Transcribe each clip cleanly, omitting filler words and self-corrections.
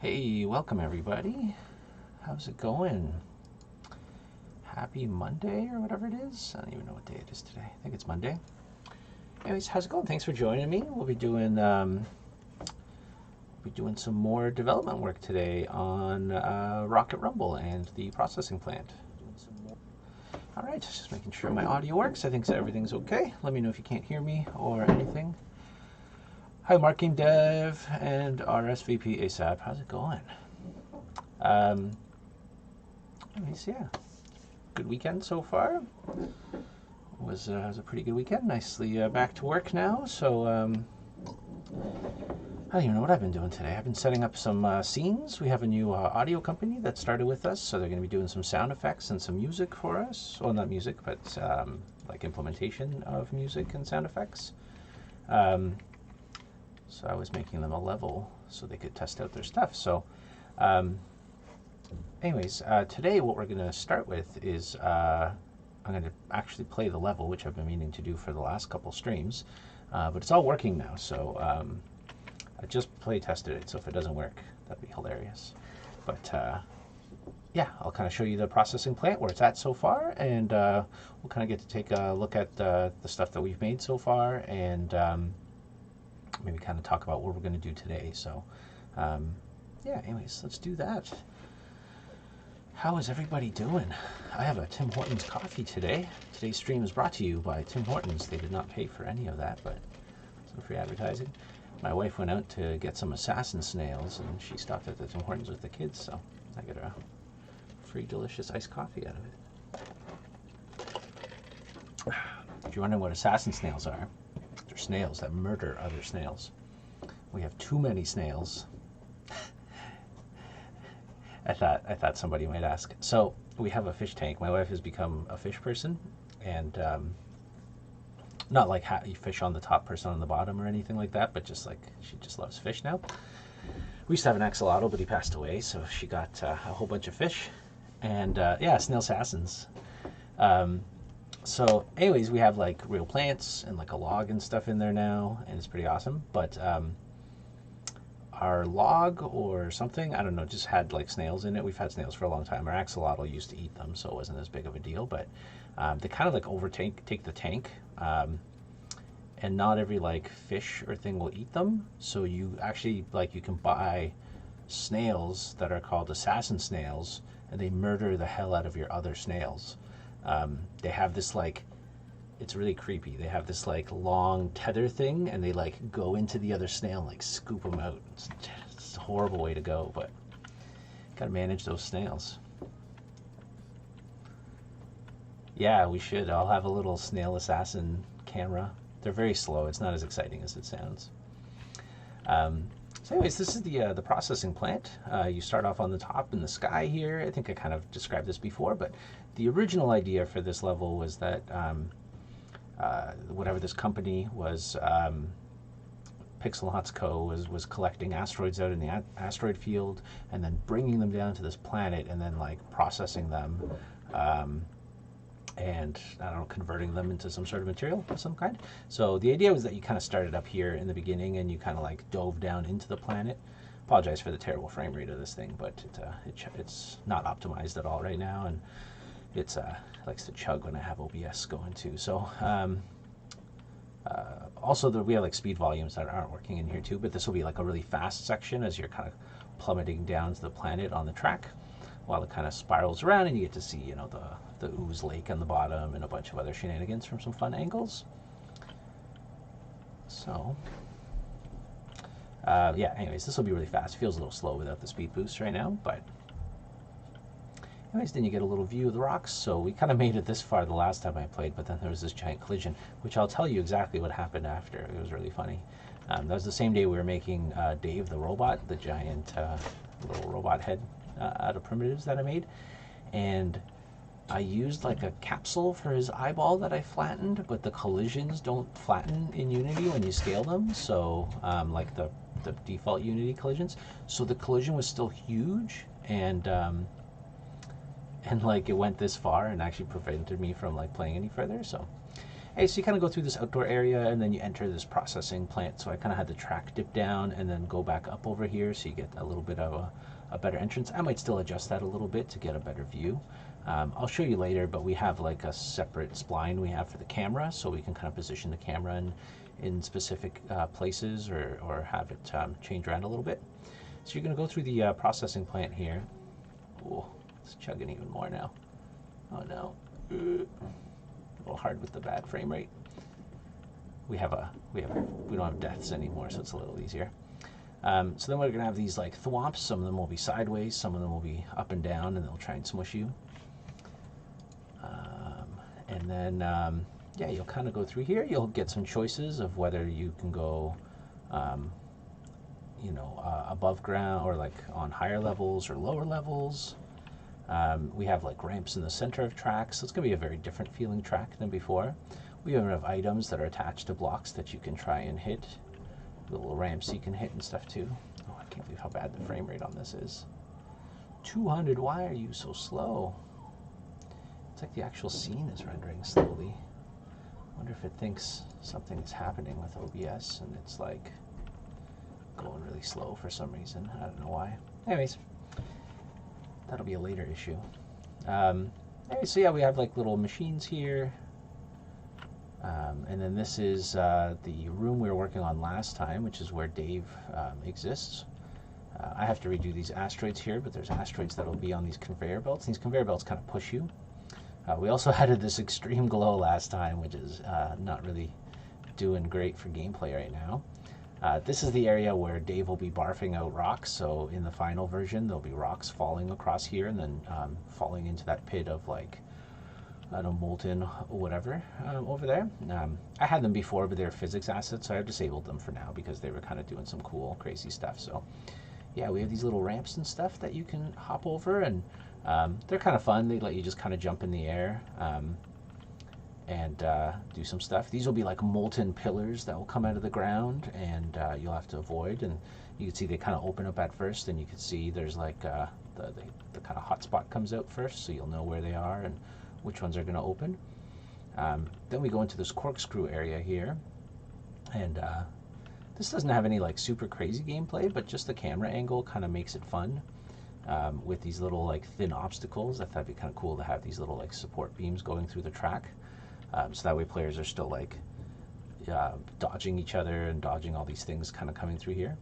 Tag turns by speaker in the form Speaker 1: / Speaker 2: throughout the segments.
Speaker 1: Hey, welcome everybody. How's it going? Happy Monday or whatever it is. I don't even know what day it is today. I think it's Monday. Anyways, how's it going? Thanks for joining me. We'll be doing some more development work today on Rocket Rumble and the processing plant. All right, just making sure my audio works. I think so everything's okay. Let me know if you can't hear me or anything. Hi, Marking Dev and RSVP ASAP. How's it going? Um, Anyways, yeah, good weekend so far. Was a pretty good weekend. Nicely back to work now. So I don't even know what I've been doing today. I've been setting up some scenes. We have a new audio company that started with us, so they're going to be doing some sound effects and some music for us. Well, not music, but like implementation of music and sound effects. Um, so I was making them a level so they could test out their stuff. So um, anyways, today what we're going to start with is I'm going to actually play the level, which I've been meaning to do for the last couple streams, but it's all working now. So I just play tested it, so if it doesn't work, that'd be hilarious. But yeah, I'll kind of show you the processing plant where it's at so far, and we'll kind of get to take a look at the stuff that we've made so far, and maybe kind of talk about what we're going to do today. So yeah, anyways, let's do that. How is everybody doing? I have a Tim Hortons coffee today. Today's stream is brought to you by Tim Hortons. They did not pay for any of that, but some free advertising. My wife went out to get some assassin snails, and she stopped at the Tim Hortons with the kids, so I got a free delicious iced coffee out of it. If you're wondering what assassin snails are, they're snails that murder other snails. We have too many snails. I thought somebody might ask. So we have a fish tank. My wife has become a fish person, and not like you fish on the top, person on the bottom, or anything like that, but just like she just loves fish now. We used to have an axolotl, but he passed away, so she got a whole bunch of fish, and yeah, snail assassins. So, anyways, we have like real plants and like a log and stuff in there now, and it's pretty awesome. But our log or something, I don't know, just had like snails in it. We've had snails for a long time. Our axolotl used to eat them, so it wasn't as big of a deal. But they kind of like take the tank, and not every like fish or thing will eat them. So you actually like you can buy snails that are called assassin snails, and they murder the hell out of your other snails. They have this like it's really creepy. They have this like long tether thing, and they like go into the other snail and like scoop them out. It's a horrible way to go, but gotta manage those snails. Yeah, we should. I'll have a little snail assassin camera. They're very slow. It's not as exciting as it sounds. So anyways, this is the processing plant. You start off on the top in the sky here. I think I kind of described this before, but the original idea for this level was that whatever this company was, Pixelhots Co. was collecting asteroids out in the asteroid field and then bringing them down to this planet and then like processing them and I don't know, converting them into some sort of material of some kind. So the idea was that you kind of started up here in the beginning and you kind of like dove down into the planet. Apologize for the terrible frame rate of this thing, but it's not optimized at all right now, and it likes to chug when I have OBS going too. So also we have like speed volumes that aren't working in here too, but this will be like a really fast section as you're kind of plummeting down to the planet on the track while it kind of spirals around, and you get to see, you know, the ooze lake on the bottom and a bunch of other shenanigans from some fun angles. So yeah, anyways, this will be really fast. It feels a little slow without the speed boost right now, but anyways, then you get a little view of the rocks. So we kind of made it this far the last time I played, but then there was this giant collision, which I'll tell you exactly what happened after. It was really funny. That was the same day we were making Dave the robot, the giant little robot head out of primitives that I made. And I used like a capsule for his eyeball that I flattened, but the collisions don't flatten in Unity when you scale them. So like the default Unity collisions. So the collision was still huge, and like it went this far and actually prevented me from like playing any further. So Hey, so you kind of go through this outdoor area and then you enter this processing plant. So I kind of had the track dip down and then go back up over here so you get a little bit of a better entrance. I might still adjust that a little bit to get a better view. I'll show you later, but we have like a separate spline we have for the camera, so we can kind of position the camera in specific places or have it change around a little bit. So you're going to go through the processing plant here. Oh, it's chugging even more now. Oh no. A little hard with the bad frame rate. We don't have deaths anymore, so it's a little easier. So then we're going to have these like thwomps. Some of them will be sideways, some of them will be up and down, and they'll try and smush you. And then, yeah, you'll kind of go through here. You'll get some choices of whether you can go, you know, above ground or like on higher levels or lower levels. We have like ramps in the center of tracks, so it's going to be a very different feeling track than before. We even have items that are attached to blocks that you can try and hit. Little ramps you can hit and stuff too. Oh, I can't believe how bad the frame rate on this is. 200, why are you so slow? It's like the actual scene is rendering slowly. I wonder if it thinks something is happening with OBS and it's like going really slow for some reason. I don't know why. Anyways, that'll be a later issue. Anyway, so yeah, we have like little machines here. And then this is the room we were working on last time, which is where Dave exists. I have to redo these asteroids here, but there's asteroids that will be on these conveyor belts. These conveyor belts kind of push you. We also added this extreme glow last time, which is not really doing great for gameplay right now. This is the area where Dave will be barfing out rocks, so in the final version there'll be rocks falling across here and then falling into that pit of like, I don't know, molten whatever over there. I had them before, but they're physics assets, so I've disabled them for now because they were kind of doing some cool, crazy stuff. So yeah, we have these little ramps and stuff that you can hop over, and they're kind of fun. They let you just kind of jump in the air and do some stuff. These will be like molten pillars that will come out of the ground, and you'll have to avoid. And you can see they kind of open up at first, and you can see there's like the kind of hot spot comes out first, so you'll know where they are and which ones are going to open. Then we go into this corkscrew area here, and this doesn't have any like super crazy gameplay, but just the camera angle kind of makes it fun. With these little like thin obstacles, I thought it'd be kind of cool to have these little like support beams going through the track, so that way players are still like dodging each other and dodging all these things kind of coming through here.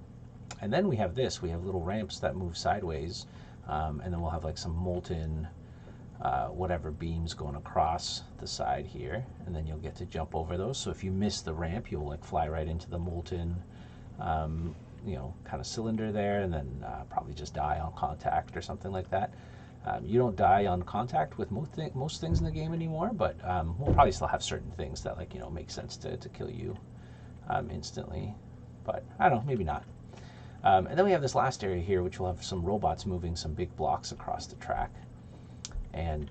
Speaker 1: And then we have this, we have little ramps that move sideways, and then we'll have like some molten whatever beams going across the side here, and then you'll get to jump over those. So if you miss the ramp, you'll like fly right into the molten you know, kind of cylinder there, and then probably just die on contact or something like that. You don't die on contact with most things in the game anymore, but we'll probably still have certain things that, like, you know, make sense to kill you instantly. But I don't know, maybe not. And then we have this last area here, which will have some robots moving some big blocks across the track. And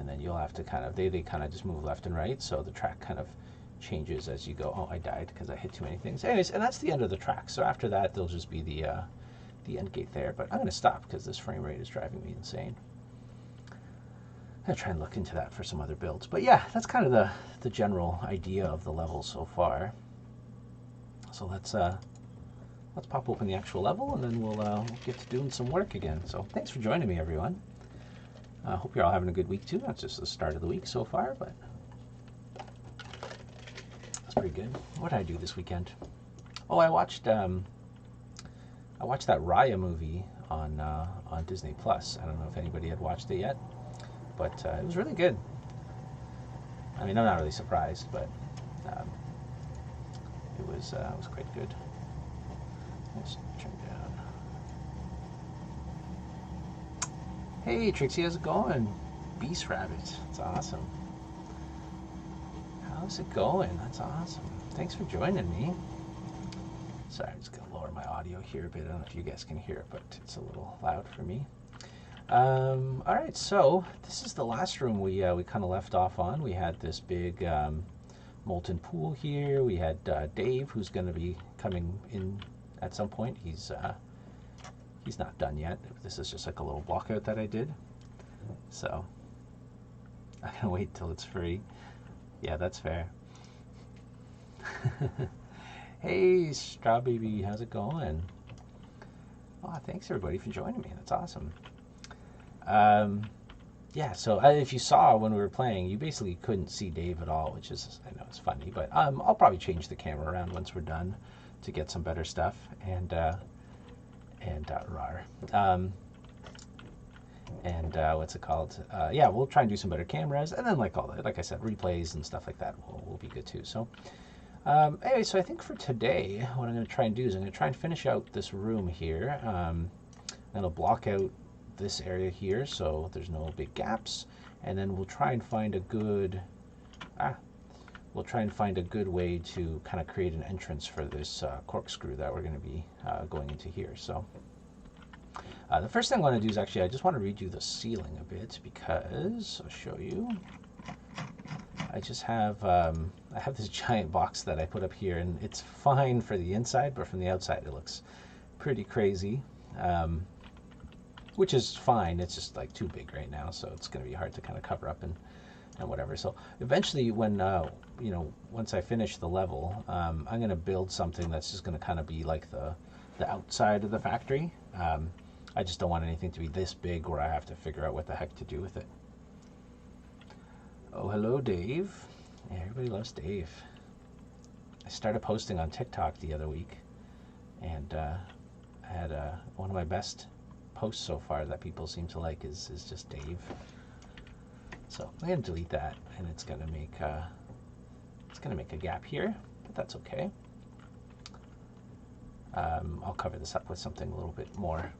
Speaker 1: then you'll have to kind of, they kind of just move left and right, so the track kind of changes as you go. Oh, I died because I hit too many things. Anyways, and that's the end of the track. So after that, there'll just be the end gate there. But I'm going to stop because this frame rate is driving me insane. I'm going to try and look into that for some other builds. But yeah, that's kind of the general idea of the level so far. So let's pop open the actual level, and then we'll get to doing some work again. So thanks for joining me, everyone. I hope you're all having a good week too. That's just the start of the week so far, but that's pretty good. What did I do this weekend? Oh, I watched that Raya movie on Disney Plus. I don't know if anybody had watched it yet, but it was really good. I mean, I'm not really surprised, but it was quite good. Let's turn down. Hey Trixie, how's it going? Beast Rabbit, that's awesome. How's it going? That's awesome. Thanks for joining me. Sorry, I'm just gonna lower my audio here a bit. I don't know if you guys can hear it, but it's a little loud for me. All right, so this is the last room we kind of left off on. We had this big molten pool here. We had Dave, who's going to be coming in at some point. He's not done yet. This is just like a little walkout that I did. So I'm gonna wait till it's free. Yeah, that's fair. Hey, Straw Baby, how's it going? Oh, thanks everybody for joining me. That's awesome. Um, yeah, so if you saw when we were playing, you basically couldn't see Dave at all, which is, I know it's funny, but I'll probably change the camera around once we're done to get some better stuff. And rar. What's it called? Yeah, we'll try and do some better cameras, and then like all the, like I said, replays and stuff like that will be good too. So anyway, so I think for today, what I'm going to try and do is I'm going to try and finish out this room here. That'll block out this area here so there's no big gaps, and then we'll try and find a good way to kind of create an entrance for this corkscrew that we're going to be going into here. So the first thing I want to do is actually I just want to redo the ceiling a bit, because I'll show you. I just have I have this giant box that I put up here, and it's fine for the inside, but from the outside it looks pretty crazy, which is fine. It's just like too big right now, so it's going to be hard to kind of cover up and whatever. So eventually, when you know, once I finish the level, I'm going to build something that's just going to kind of be like the outside of the factory. I just don't want anything to be this big where I have to figure out what the heck to do with it. Oh, hello, Dave. Yeah, everybody loves Dave. I started posting on TikTok the other week, and I had one of my best posts so far that people seem to like is just Dave. So I'm gonna delete that, and it's gonna make a gap here, but that's okay. I'll cover this up with something a little bit more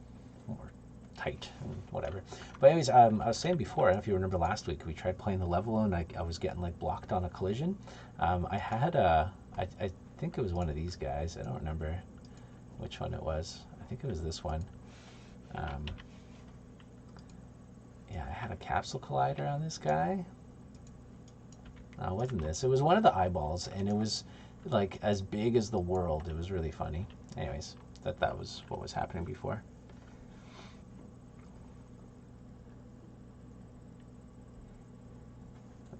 Speaker 1: tight and whatever. But anyways, I was saying before, I don't know if you remember last week, we tried playing the level and I was getting like blocked on a collision. I had I think it was one of these guys. I don't remember which one it was. I think it was this one. Yeah, I had a capsule collider on this guy. No, it wasn't this. It was one of the eyeballs, and it was like as big as the world. It was really funny. Anyways, that was what was happening before.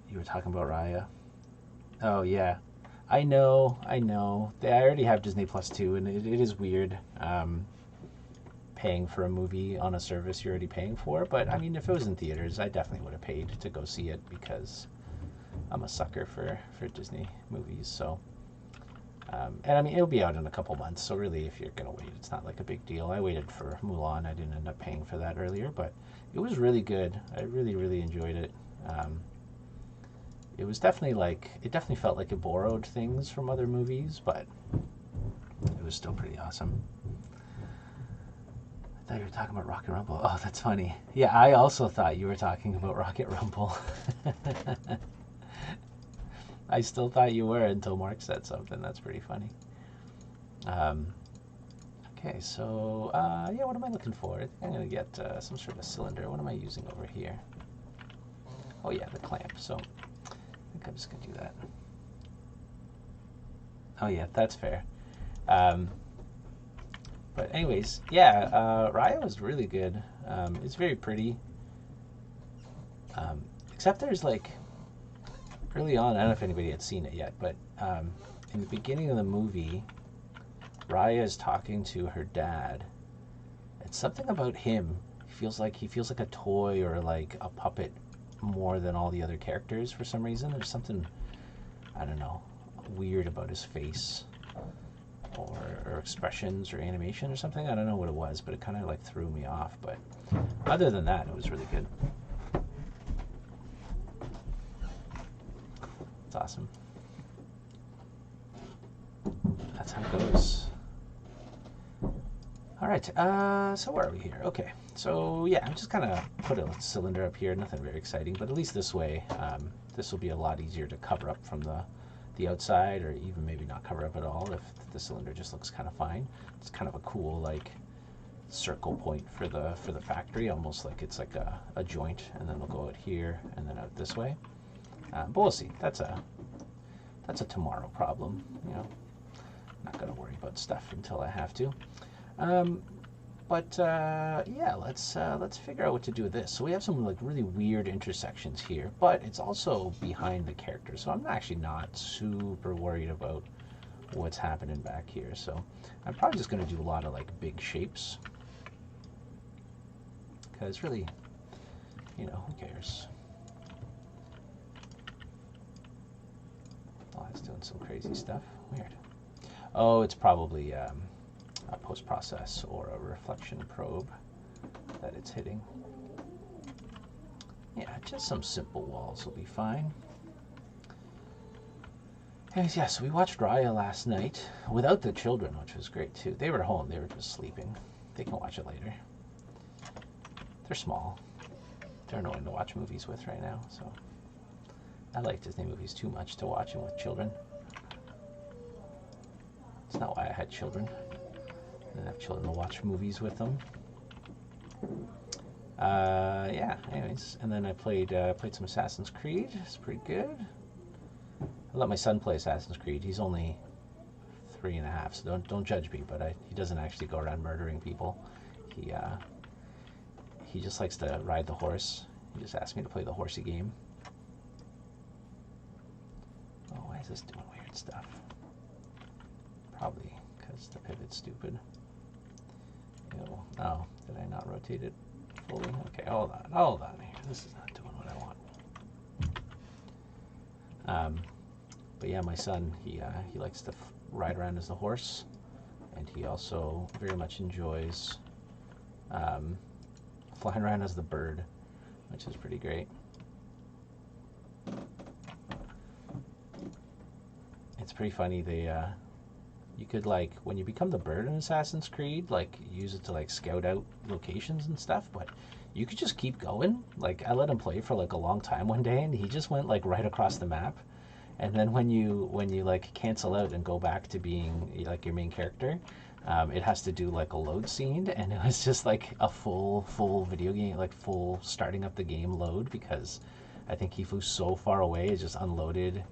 Speaker 1: You were talking about Raya. Oh yeah, I know. I already have Disney Plus too, and it is weird paying for a movie on a service you're already paying for. But I mean, if it was in theaters, I definitely would have paid to go see it, because I'm a sucker for Disney movies. So, and I mean, it'll be out in a couple months. So really, if you're gonna wait, it's not like a big deal. I waited for Mulan. I didn't end up paying for that earlier, but it was really good. I really enjoyed it. It was definitely it definitely felt like it borrowed things from other movies, but it was still pretty awesome. I thought you were talking about Rocket Rumble. Oh, that's funny. Yeah, I also thought you were talking about Rocket Rumble. I still thought you were until Mark said something. That's pretty funny. Okay, so yeah, what am I looking for? I think I'm going to get some sort of cylinder. What am I using over here? Oh yeah, the clamp. So I think I'm just going to do that. Oh yeah, that's fair. But anyways, yeah, Raya was really good. It's very pretty. Except there's like, early on, I don't know if anybody had seen it yet, but in the beginning of the movie, Raya is talking to her dad. It's something about him. He feels like a toy or like a puppet more than all the other characters for some reason. There's something, I don't know, weird about his face. Or expressions or animation or something. I don't know what it was, but it kind of like threw me off. But other than that, it was really good. It's awesome. That's how it goes. All right, so where are we here? Okay, so yeah, I'm just gonna put a cylinder up here. Nothing very exciting, but at least this way, this will be a lot easier to cover up from the outside, or even maybe not cover up at all if the cylinder just looks kind of fine. It's kind of a cool like circle point for the factory, almost like it's like a joint, and then we'll go out here and then out this way. But we'll see. That's a tomorrow problem, you know. Not gonna worry about stuff until I have to. But yeah, let's figure out what to do with this. So we have some like really weird intersections here, but it's also behind the character, so I'm actually not super worried about what's happening back here. So I'm probably just going to do a lot of like big shapes, because really, you know, who cares? Oh, it's doing some crazy stuff. Weird. Oh, it's probably a post-process or a reflection probe that it's hitting. Yeah, just some simple walls will be fine. Anyways, yeah, so we watched Raya last night without the children, which was great too. They were home, they were just sleeping. They can watch it later. They're small. They're annoying to watch movies with right now, so I like Disney movies too much to watch them with children. It's not why I had children. I didn't have children to watch movies with them. Yeah, anyways, and then I played some Assassin's Creed. It's pretty good. I let my son play Assassin's Creed. He's only 3.5, so don't judge me, but he doesn't actually go around murdering people. He just likes to ride the horse. He just asked me to play the horsey game. Oh, why is this doing weird stuff? Probably because the pivot's stupid. Ew. Oh, did I not rotate it fully? Okay, hold on here. This is not doing what I want. But yeah, my son, he likes to ride around as the horse, and he also very much enjoys flying around as the bird, which is pretty great. It's pretty funny. You could, like, when you become the bird in Assassin's Creed, like, use it to like scout out locations and stuff, but you could just keep going. Like, I let him play for like a long time one day, and he just went like right across the map. And then when you like cancel out and go back to being like your main character, it has to do like a load scene, and it was just like a full video game, like full starting up the game load, because I think he flew so far away, it just unloaded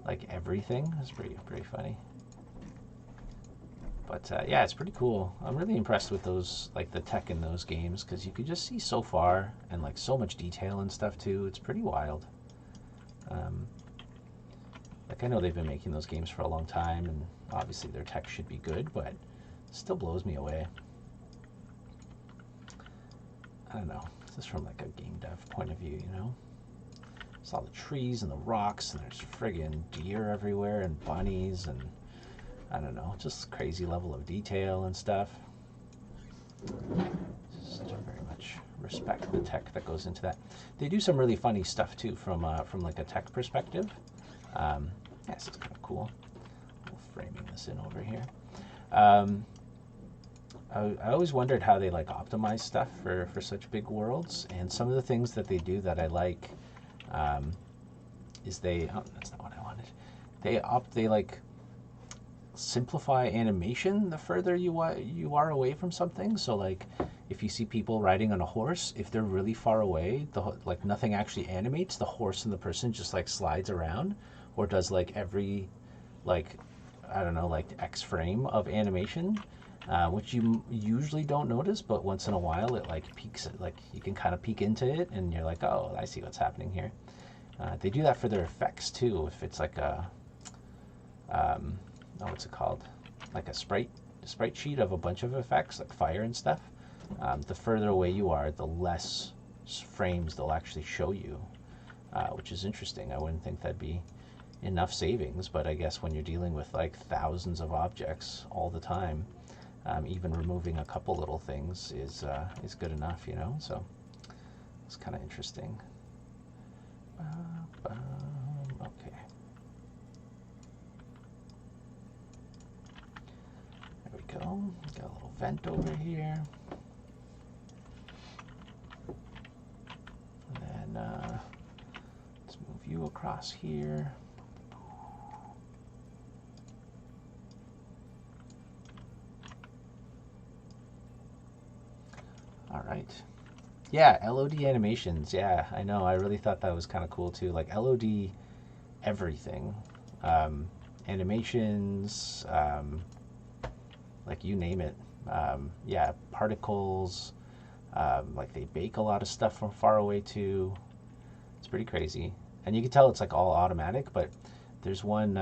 Speaker 1: like everything. It's pretty funny. But yeah, it's pretty cool. I'm really impressed with those, like the tech in those games, because you could just see so far and like so much detail and stuff too. It's pretty wild. Like, I know they've been making those games for a long time, and obviously their tech should be good, but it still blows me away. I don't know. It's just from like a game dev point of view, you know? There's all the trees and the rocks, and there's friggin' deer everywhere, and bunnies, and I don't know, just crazy level of detail and stuff. Just very much respect the tech that goes into that. They do some really funny stuff too from like a tech perspective. Yeah, this is kind of cool. We'll framing this in over here. I always wondered how they like optimize stuff for such big worlds, and some of the things that they do that I like is that's not what I wanted. They like simplify animation the further you are away from something. So like if you see people riding on a horse, if they're really far away, like nothing actually animates. The horse and the person just like slides around, or does like every, like, I don't know, like X frame of animation, which you usually don't notice, but once in a while it like peeks, like you can kind of peek into it, and you're like, oh, I see what's happening here. They do that for their effects too. If it's like a what's it called? Like a sprite sheet of a bunch of effects, like fire and stuff. The further away you are, the less frames they'll actually show you, which is interesting. I wouldn't think that'd be enough savings, but I guess when you're dealing with like thousands of objects all the time, even removing a couple little things is good enough, you know. So it's kind of interesting. Okay. There we go. Got a little vent over here. And then let's move you across here. All right. Yeah, LOD animations. Yeah, I know. I really thought that was kind of cool too. Like LOD everything. Animations, like you name it. yeah, particles. Like they bake a lot of stuff from far away too. It's pretty crazy, and you can tell it's like all automatic. But there's one,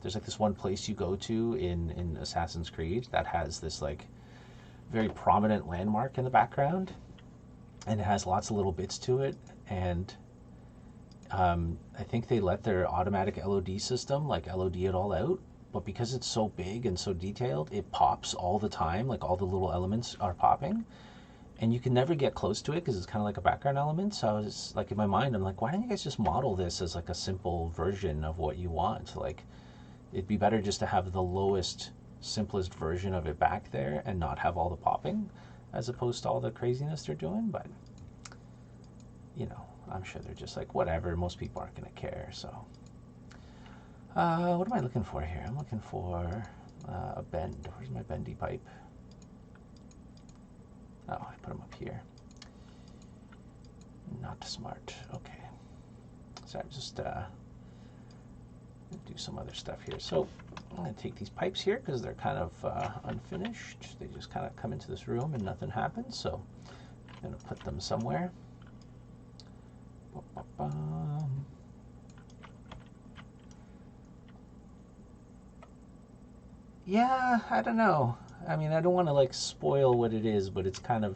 Speaker 1: there's like this one place you go to in Assassin's Creed that has this like very prominent landmark in the background, and it has lots of little bits to it. And I think they let their automatic LOD system like LOD it all out. But because it's so big and so detailed, it pops all the time. Like all the little elements are popping, and you can never get close to it because it's kind of like a background element. So I was like, in my mind, I'm like, why don't you guys just model this as like a simple version of what you want? Like, it'd be better just to have the lowest, simplest version of it back there and not have all the popping, as opposed to all the craziness they're doing. But you know, I'm sure they're just like, whatever. Most people aren't gonna care. So, what am I looking for here? I'm looking for a bend. Where's my bendy pipe? Oh, I put them up here. Not smart. Okay. So I just do some other stuff here. So I'm going to take these pipes here because they're kind of unfinished. They just kind of come into this room and nothing happens. So I'm going to put them somewhere. Yeah, I don't know. I mean, I don't want to like spoil what it is, but it's kind of,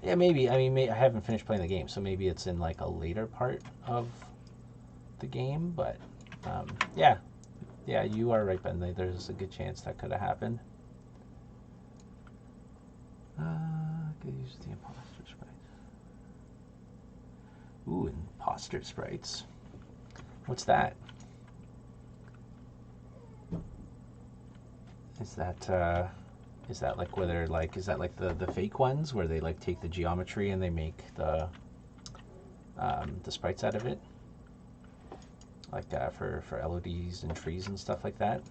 Speaker 1: yeah, maybe. I mean, I haven't finished playing the game, so maybe it's in like a later part of the game. But yeah, yeah, you are right, Ben. There's a good chance that could have happened. Could use the imposter sprites. Ooh, imposter sprites. What's that? Is that like where they're like, is that like the fake ones where they like take the geometry and they make the sprites out of it? Like for LODs and trees and stuff like that.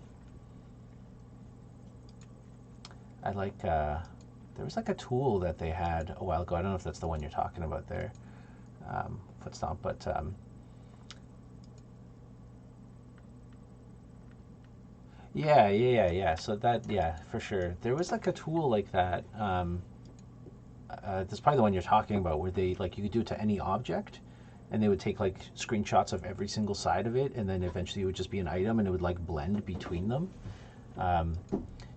Speaker 1: I like, there was like a tool that they had a while ago. I don't know if that's the one you're talking about there, Footstomp, but yeah. So that, yeah, for sure. There was like a tool like that. That's probably the one you're talking about, where they like you could do it to any object, and they would take like screenshots of every single side of it, and then eventually it would just be an item, and it would like blend between them. Um,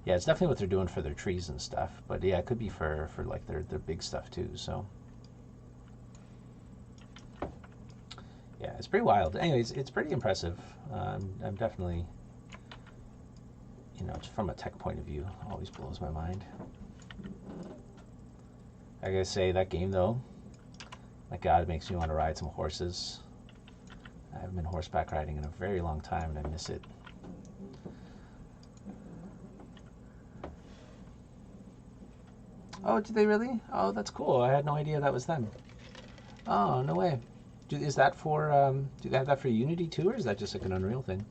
Speaker 1: yeah, it's definitely what they're doing for their trees and stuff. But yeah, it could be for like their big stuff too. So yeah, it's pretty wild. Anyways, it's pretty impressive. I'm definitely, you know, from a tech point of view, always blows my mind. I gotta say, that game though, my God, it makes me want to ride some horses. I haven't been horseback riding in a very long time, and I miss it. Oh, did they really? Oh, that's cool. I had no idea that was them. Oh, no way. Is that for, do they have that for Unity too, or is that just like an Unreal thing?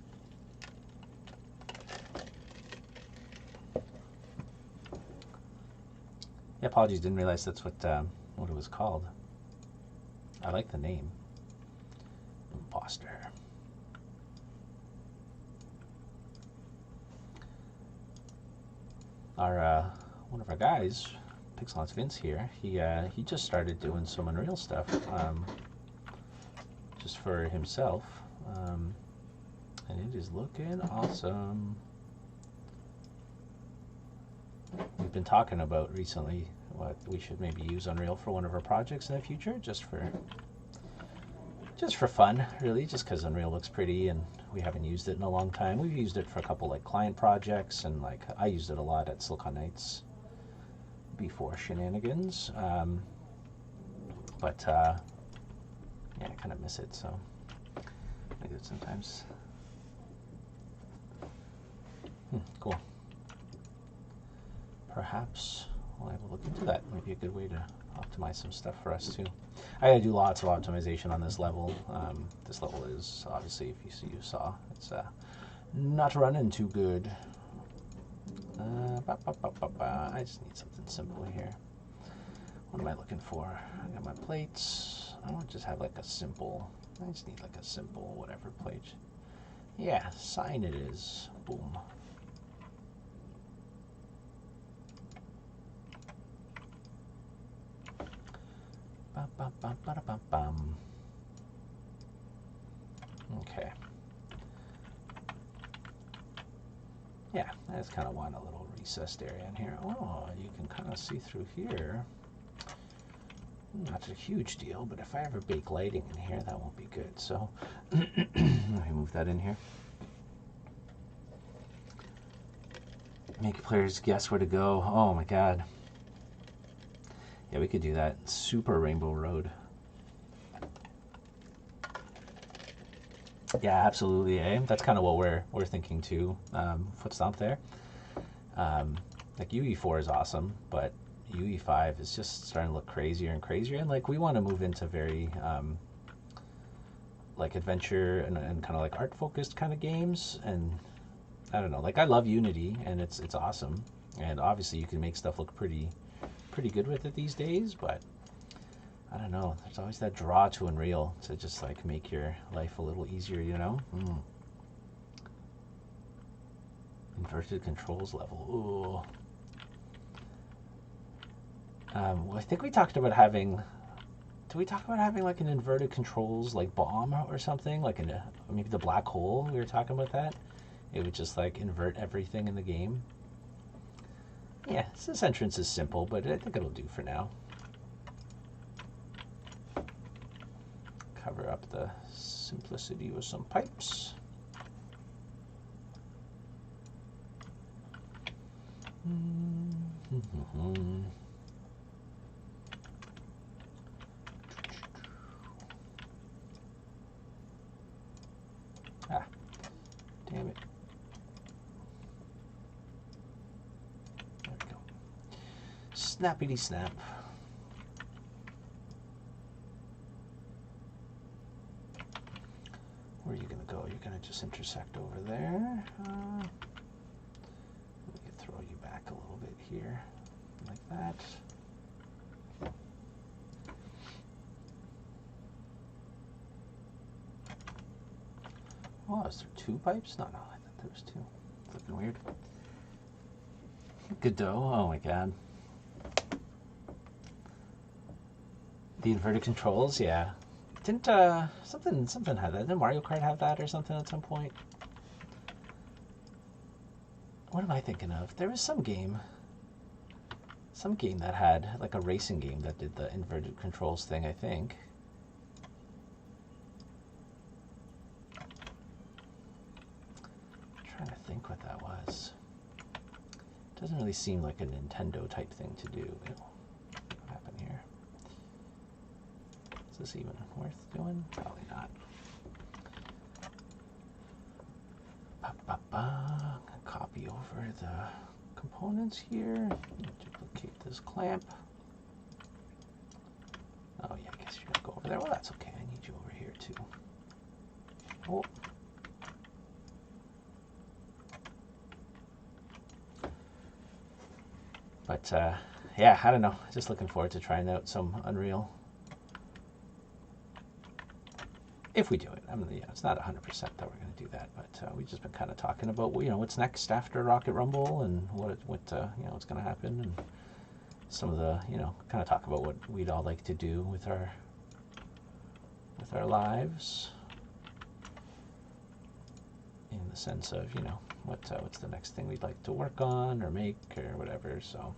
Speaker 1: Yeah, apologies, didn't realize that's what it was called. I like the name. Imposter. Our, one of our guys, Pixelance Vince here, he just started doing some Unreal stuff, just for himself, and it is looking awesome. We've been talking about recently what we should maybe use Unreal for one of our projects in the future, just for fun, really, just because Unreal looks pretty and we haven't used it in a long time. We've used it for a couple like client projects, and like I used it a lot at Silicon Knights before shenanigans. But yeah, I kind of miss it, so I do it sometimes. Cool. Perhaps we'll have a look into that. Maybe a good way to optimize some stuff for us too. I gotta do lots of optimization on this level. This level is obviously, if you saw, it's not running too good. I just need something simple here. What am I looking for? I got my plates. I want to just have like a simple, I just need like a simple whatever plate. Yeah, sign it is. Boom. Bum, bum, bum, bum, bum, bum. Okay. Yeah, I just kind of want a little recessed area in here. Oh, you can kind of see through here. Not a huge deal, but if I ever bake lighting in here, that won't be good. So let me move that in here. Make players guess where to go. Oh my god. Yeah, we could do that. Super Rainbow Road. Yeah, absolutely. Eh? That's kind of what we're thinking too. Foot stomp there. Like UE4 is awesome, but UE5 is just starting to look crazier and crazier. And like we want to move into very like adventure and kind of like art focused kind of games. And I don't know. Like I love Unity, and it's awesome. And obviously you can make stuff look pretty good with it these days, but I don't know. There's always that draw to Unreal to just like make your life a little easier, you know? Inverted controls level. Ooh. Well, I think we talked about having. Did we talk about having like an inverted controls like bomb or something? Like maybe the black hole. We were talking about that. It would just like invert everything in the game. Yeah, this entrance is simple, but I think it'll do for now. Cover up the simplicity with some pipes. Ah, damn it. There we go. Snappity snap. Where are you going to go? You're going to just intersect over there. We could throw you back a little bit here, like that. Oh, is there two pipes? No, I thought there was two. It's looking weird. Godot, oh my god. The inverted controls, yeah. Didn't something had that? Didn't Mario Kart have that or something at some point? What am I thinking of? There was some game that had like a racing game that did the inverted controls thing, I think. I'm trying to think what that was. Doesn't really seem like a Nintendo type thing to do. What happened here? Is this even worth doing? Probably not. Copy over the components here. Duplicate this clamp. Oh yeah, I guess you're gonna go over there. Well, that's okay. I need you over here too. Oh. But yeah, I don't know. Just looking forward to trying out some Unreal. If we do it, I mean, yeah, it's not 100% that we're going to do that, but we've just been kind of talking about, you know, what's next after Rocket Rumble and what you know, what's going to happen, and some of the, you know, kind of talk about what we'd all like to do with our lives, in the sense of, you know, what's the next thing we'd like to work on or make or whatever. So,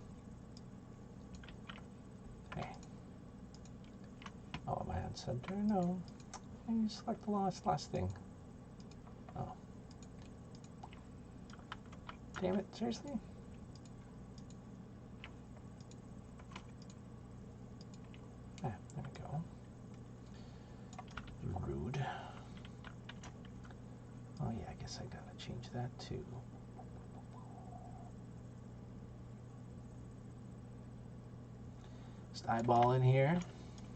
Speaker 1: hey, oh, am I on center? No. You select the last thing. Oh. Damn it, seriously? Ah, there we go. Rude. Oh yeah, I guess I gotta change that too. Just eyeball in here.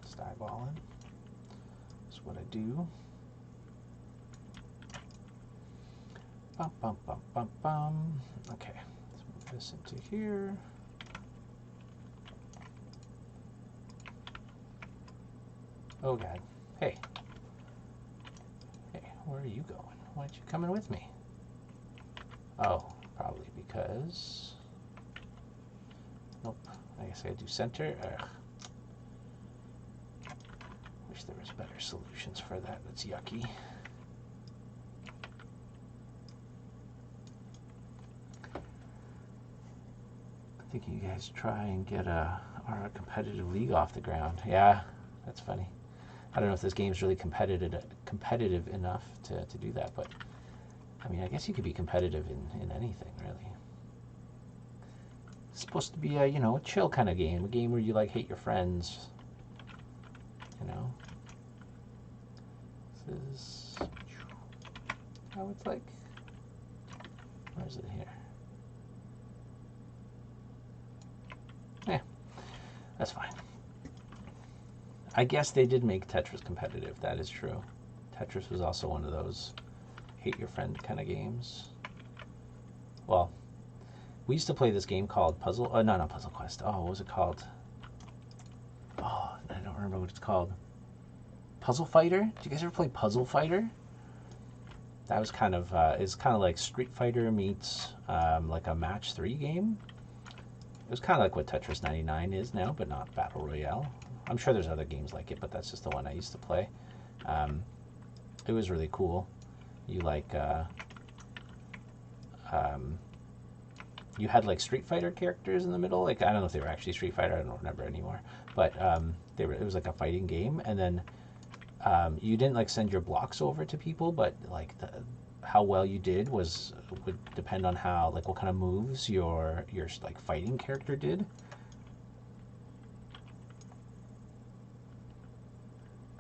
Speaker 1: Just eyeballing. That's what I do. Bum, bum, bum, bum, bum. Okay, let's move this into here. Oh god. Hey. Hey, where are you going? Why aren't you coming with me? Oh, probably because... Nope. I guess I gotta do center. Ugh. wish there was better solutions for that. That's yucky. I think you guys try and get our competitive league off the ground. Yeah, that's funny. I don't know if this game's really competitive enough to do that, but I mean, I guess you could be competitive in anything, really. It's supposed to be a, you know, a chill kind of game, a game where you like hate your friends, you know. This is how it's like. Where is it here? Yeah, that's fine. I guess they did make Tetris competitive. That is true. Tetris was also one of those hate your friend kind of games. Well, we used to play this game called Puzzle. No, not Puzzle Quest. Oh, what was it called? Oh, I don't remember what it's called. Puzzle Fighter. Did you guys ever play Puzzle Fighter? That was kind of it's kind of like Street Fighter meets like a match 3 game. It was kind of like what Tetris 99 is now, but not Battle Royale. I'm sure there's other games like it, but that's just the one I used to play. It was really cool. You like you had like Street Fighter characters in the middle. Like, I don't know if they were actually Street Fighter. I don't remember anymore. But they were. It was like a fighting game, and then you didn't like send your blocks over to people, but like how well you did would depend on how, like, what kind of moves your like fighting character did.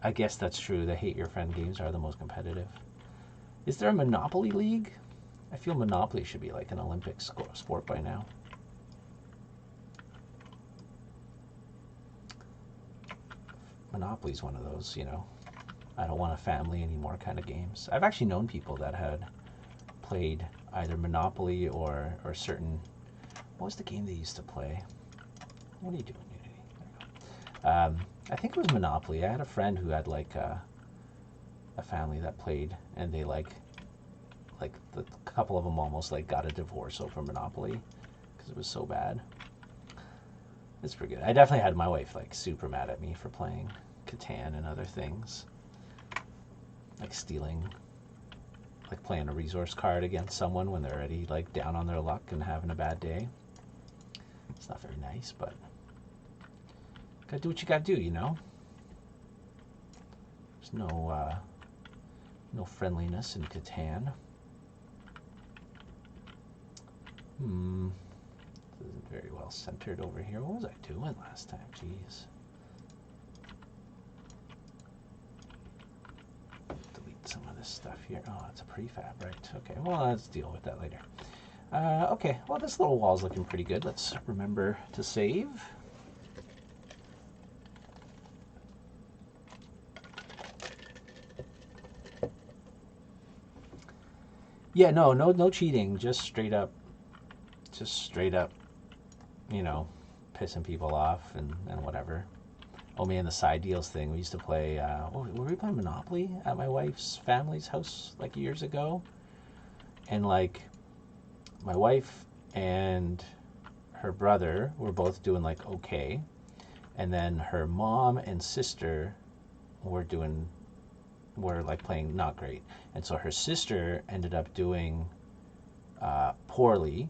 Speaker 1: I guess that's true. The hate your friend games are the most competitive. Is there a Monopoly League? I feel Monopoly should be like an Olympic sport by now. Monopoly's one of those, you know, I don't want a family anymore kind of games. I've actually known people that had played either Monopoly or certain... What was the game they used to play? What are you doing, Unity? There you go. I think it was Monopoly. I had a friend who had like a family that played, and they like the couple of them almost like got a divorce over Monopoly because it was so bad. It's pretty good. I definitely had my wife like super mad at me for playing Catan and other things, like stealing, like playing a resource card against someone when they're already like down on their luck and having a bad day. It's not very nice, but gotta do what you gotta do, you know. There's no friendliness in Catan. This isn't very well centered over here. What was I doing last time? Jeez. Delete some of this stuff here. Oh, it's a prefab, right? Okay, well, let's deal with that later. Okay, well, this little wall's looking pretty good. Let's remember to save. Yeah, no cheating. Just straight up, you know, pissing people off and whatever. Oh man, the side deals thing. We used to play, were we playing Monopoly at my wife's family's house like years ago? And like, my wife and her brother were both doing like okay. And then her mom and sister were like playing not great. And so her sister ended up doing poorly.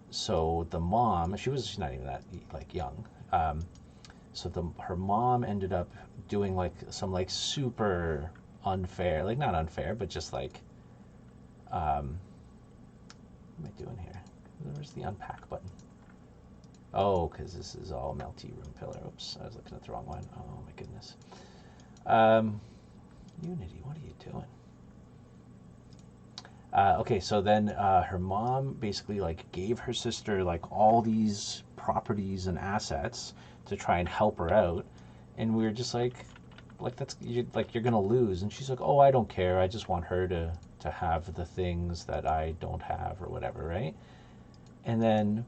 Speaker 1: So the mom, she's not even that like young. So her mom ended up doing like some like super unfair, like not unfair, but just like, what am I doing here? Where's the unpack button? Oh, because this is all melty room pillar. Oops, I was looking at the wrong one. Oh my goodness. Unity, what are you doing? Okay, so then her mom basically like gave her sister like all these properties and assets to try and help her out, and we were just like that's you're gonna lose. And she's like, oh, I don't care. I just want her to have the things that I don't have or whatever, right? And then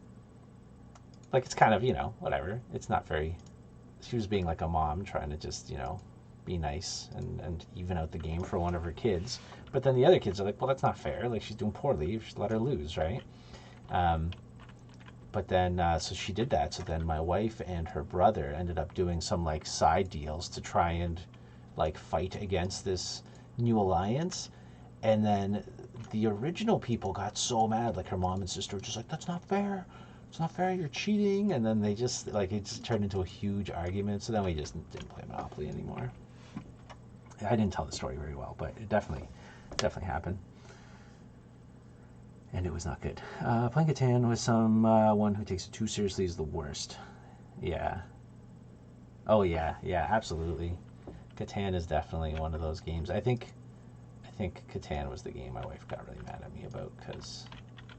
Speaker 1: like it's kind of, you know, whatever. It's not very. She was being like a mom trying to just, you know, be nice and even out the game for one of her kids. But then the other kids are like, well, that's not fair. Like, she's doing poorly. You should let her lose, right? But then, so she did that. So then my wife and her brother ended up doing some like side deals to try and like fight against this new alliance. And then the original people got so mad, like her mom and sister were just like, that's not fair. It's not fair, you're cheating. And then they just, like, it just turned into a huge argument. So then we just didn't play Monopoly anymore. I didn't tell the story very well, but it definitely happened. And it was not good. Playing Catan with someone who takes it too seriously is the worst. Yeah. Oh yeah, absolutely. Catan is definitely one of those games. I think Catan was the game my wife got really mad at me about because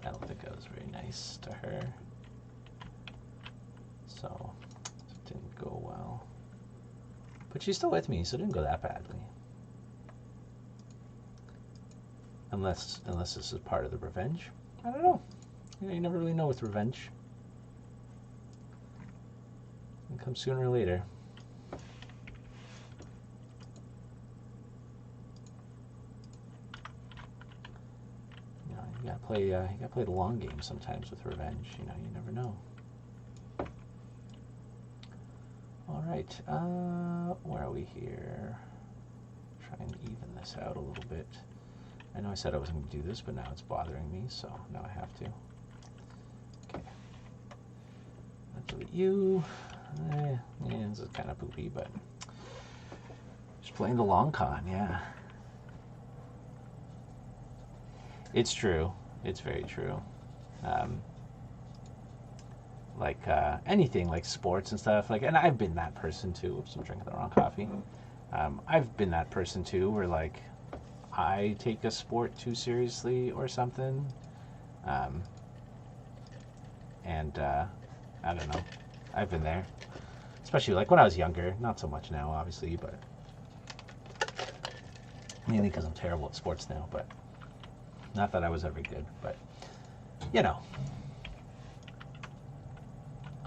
Speaker 1: I don't think I was very nice to her. So it didn't go well. But she's still with me, so it didn't go that badly. Unless this is part of the revenge. I don't know. You never really know with revenge. It comes sooner or later. You gotta play the long game sometimes with revenge. You never know. All right, where are we here? Try and even this out a little bit. I know I said I wasn't going to do this, but now it's bothering me, so now I have to. Okay. Let's delete you. Yeah, this is kind of poopy, but just playing the long con, yeah. It's true. It's very true. Like anything, like sports and stuff. Like, and I've been that person too. Oops, I'm drinking the wrong coffee. I've been that person too, where like I take a sport too seriously or something. And I don't know. I've been there, especially like when I was younger. Not so much now, obviously, but mainly because I'm terrible at sports now. But not that I was ever good, but you know.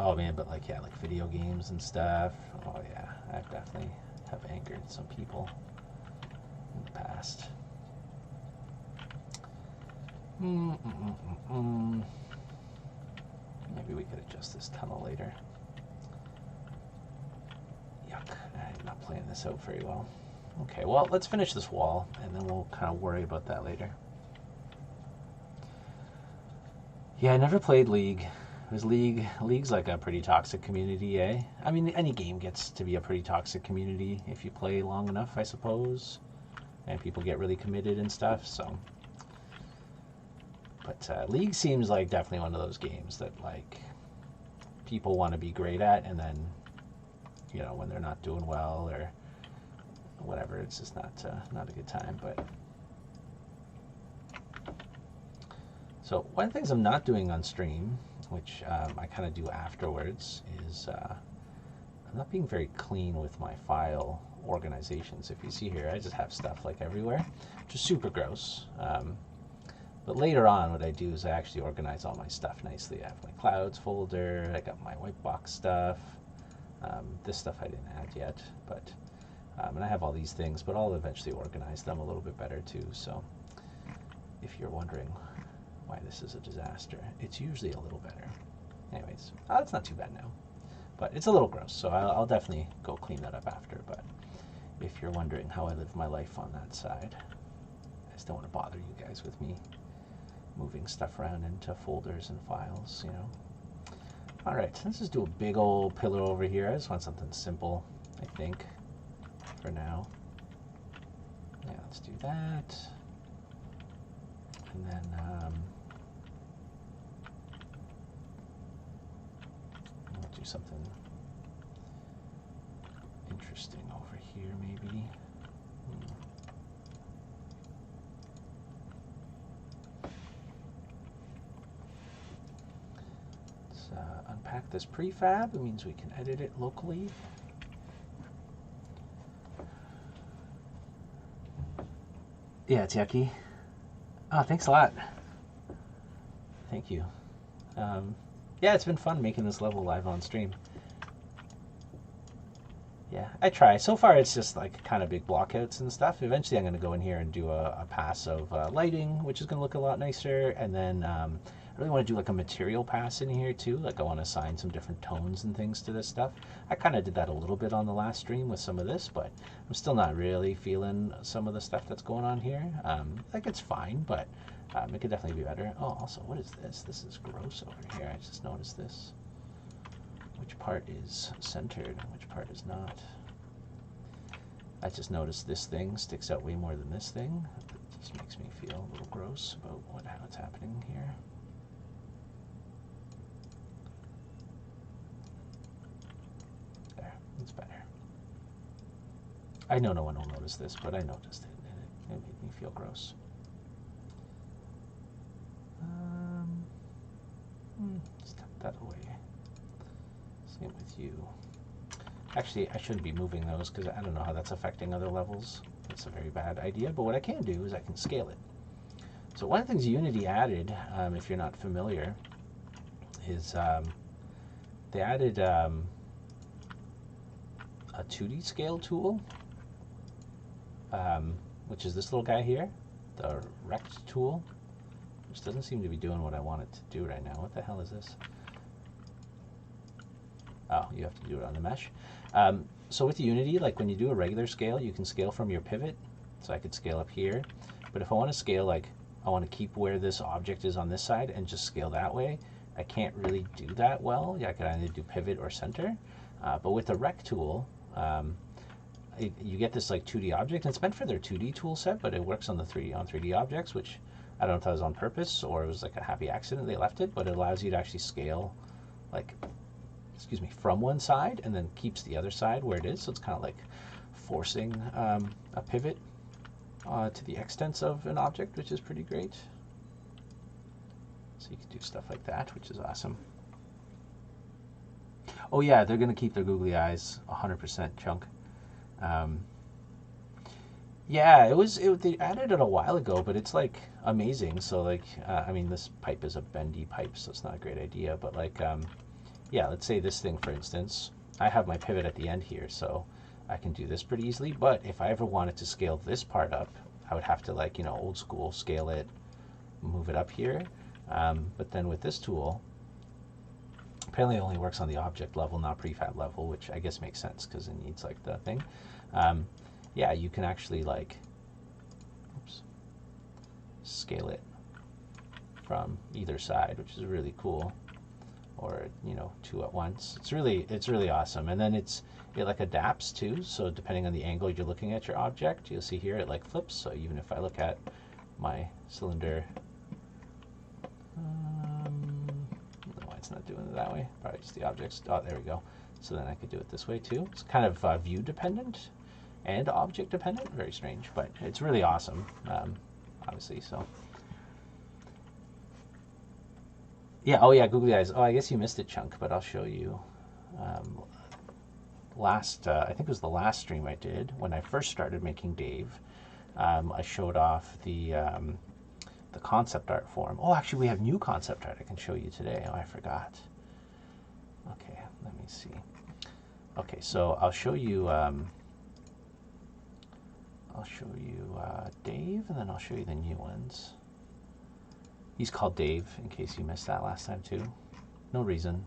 Speaker 1: Oh man, but like, yeah, like video games and stuff. Oh yeah, I definitely have angered some people in the past. Maybe we could adjust this tunnel later. Yuck, I'm not playing this out very well. Okay, well, let's finish this wall, and then we'll kind of worry about that later. Yeah, I never played League. Because League's like a pretty toxic community, eh? I mean, any game gets to be a pretty toxic community if you play long enough, I suppose. And people get really committed and stuff, so. But League seems like definitely one of those games that, like, people want to be great at, and then, you know, when they're not doing well or whatever, it's just not a good time, but. So one of the things I'm not doing on stream, which I kind of do afterwards, is I'm not being very clean with my file organizations. If you see here, I just have stuff like everywhere, which is super gross. But later on, what I do is I actually organize all my stuff nicely. I have my clouds folder, I got my white box stuff. This stuff I didn't add yet, but and I have all these things, but I'll eventually organize them a little bit better too. So if you're wondering why this is a disaster, it's usually a little better. Anyways, it's not too bad now, but it's a little gross, so I'll definitely go clean that up after. But if you're wondering how I live my life on that side, I just don't want to bother you guys with me moving stuff around into folders and files, you know. All right, let's just do a big old pillar over here. I just want something simple, I think, for now. Yeah, let's do that. And then we'll do something interesting over here, maybe. Let's unpack this prefab. It means we can edit it locally. Yeah, it's yucky. Oh, thanks a lot. Thank you. Yeah, it's been fun making this level live on stream. Yeah, I try. So far, it's just like kind of big blockouts and stuff. Eventually, I'm going to go in here and do a pass of lighting, which is going to look a lot nicer. And then I'm really want to do like a material pass in here too. Like I want to assign some different tones and things to this stuff. I kind of did that a little bit on the last stream with some of this, but I'm still not really feeling some of the stuff that's going on here. Like it's fine, but it could definitely be better. Oh, also, what is this? This is gross over here. I just noticed this. Which part is centered and which part is not? I just noticed this thing sticks out way more than this thing. It just makes me feel a little gross about what's happening here. There, it's better. I know no one will notice this, but I noticed it, and it made me feel gross. Step that away. Same with you. Actually, I shouldn't be moving those because I don't know how that's affecting other levels. That's a very bad idea, but what I can do is I can scale it. So one of the things Unity added, if you're not familiar, is they added a 2D scale tool, which is this little guy here, the Rect tool, which doesn't seem to be doing what I want it to do right now. What the hell is this? Oh, you have to do it on the mesh. So with Unity, like when you do a regular scale, you can scale from your pivot. So I could scale up here. But if I want to scale, like I want to keep where this object is on this side and just scale that way, I can't really do that well. Yeah, I could either do pivot or center. But with the Rect tool, you get this like 2D object. And it's meant for their 2D tool set, but it works on the 3D objects, which I don't know if that was on purpose or it was like a happy accident they left it, but it allows you to actually scale like, excuse me, from one side and then keeps the other side where it is. So it's kind of like forcing a pivot to the extents of an object, which is pretty great. So you can do stuff like that, which is awesome. Oh yeah, they're going to keep their googly eyes 100% chunk. Yeah, they added it a while ago, but it's like amazing. So like, I mean, this pipe is a bendy pipe, so it's not a great idea, but like, yeah, let's say this thing, for instance, I have my pivot at the end here, so I can do this pretty easily. But if I ever wanted to scale this part up, I would have to, like, you know, old school scale it, move it up here. But then with this tool, apparently it only works on the object level, not prefab level, which I guess makes sense because it needs like the thing. Yeah, you can actually like, oops, scale it from either side, which is really cool. Or, you know, two at once. It's really awesome. And then it like adapts too. So depending on the angle you're looking at your object, you'll see here it like flips. So even if I look at my cylinder, I don't know why it's not doing it that way. Probably just the objects. Oh, there we go. So then I could do it this way too. It's kind of view dependent and object dependent. Very strange, but it's really awesome. Obviously, so. Yeah, oh yeah, googly eyes. Oh, I guess you missed it, Chunk, but I'll show you. I think it was the last stream I did, when I first started making Dave, I showed off the concept art form. Oh, actually, we have new concept art I can show you today. Oh, I forgot. Okay, let me see. Okay, so I'll show you Dave, and then I'll show you the new ones. He's called Dave, in case you missed that last time too. No reason.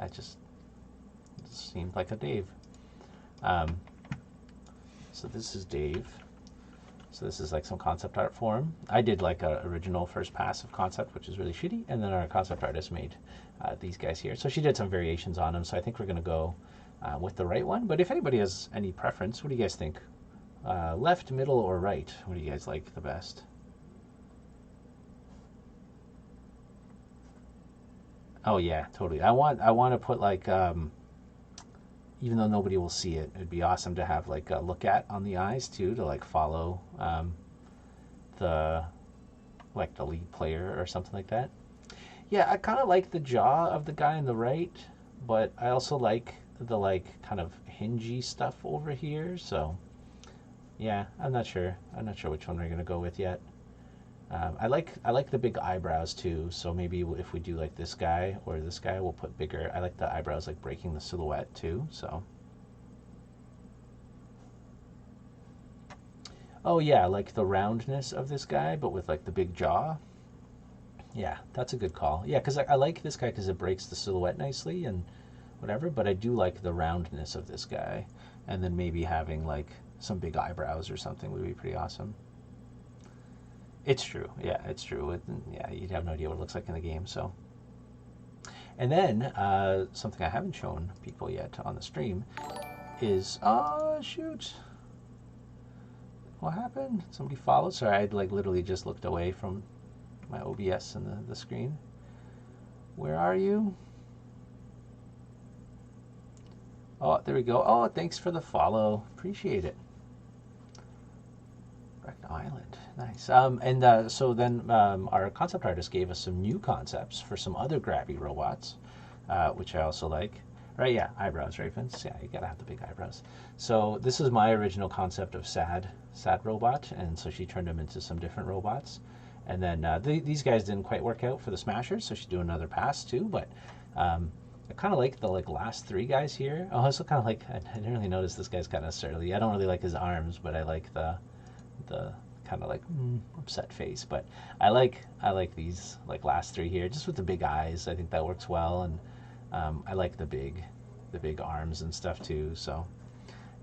Speaker 1: It seemed like a Dave. So this is Dave. So this is like some concept art for him. I did like an original first pass of concept, which is really shitty, and then our concept artist made these guys here. So she did some variations on them, so I think we're going to go with the right one. But if anybody has any preference, what do you guys think? Left, middle, or right? What do you guys like the best? Oh yeah, totally. I want to put like, even though nobody will see it, it'd be awesome to have like a look at on the eyes too, to like follow the lead player or something like that. Yeah, I kind of like the jaw of the guy on the right, but I also like the like kind of hingy stuff over here. So yeah, I'm not sure which one we're gonna go with yet. I like the big eyebrows too, so maybe if we do like this guy or this guy, we'll put bigger. I like the eyebrows like breaking the silhouette too, so. Oh yeah, like the roundness of this guy, but with like the big jaw. Yeah, that's a good call. Yeah, because I like this guy because it breaks the silhouette nicely and whatever, but I do like the roundness of this guy. And then maybe having like some big eyebrows or something would be pretty awesome. It's true. Yeah, it's true. Yeah, you'd have no idea what it looks like in the game. So, and then something I haven't shown people yet on the stream is, oh shoot, what happened? Somebody followed. Sorry, I'd like literally just looked away from my OBS and the screen. Where are you? Oh, there we go. Oh, thanks for the follow. Appreciate it. Recno Island. Nice. And so then our concept artist gave us some new concepts for some other grabby robots, which I also like. Right, yeah, eyebrows, right, Vince? Yeah, you gotta have the big eyebrows. So this is my original concept of sad robot, and so she turned him into some different robots. And then these guys didn't quite work out for the Smashers, so she's doing another pass too. But I kind of like the last three guys here. I also kind of like, I didn't really notice this guy's kind of surly. I don't really like his arms, but I like the kind of like upset face. But I like these like last three here, just with the big eyes. I think that works well, and I like the big arms and stuff too. So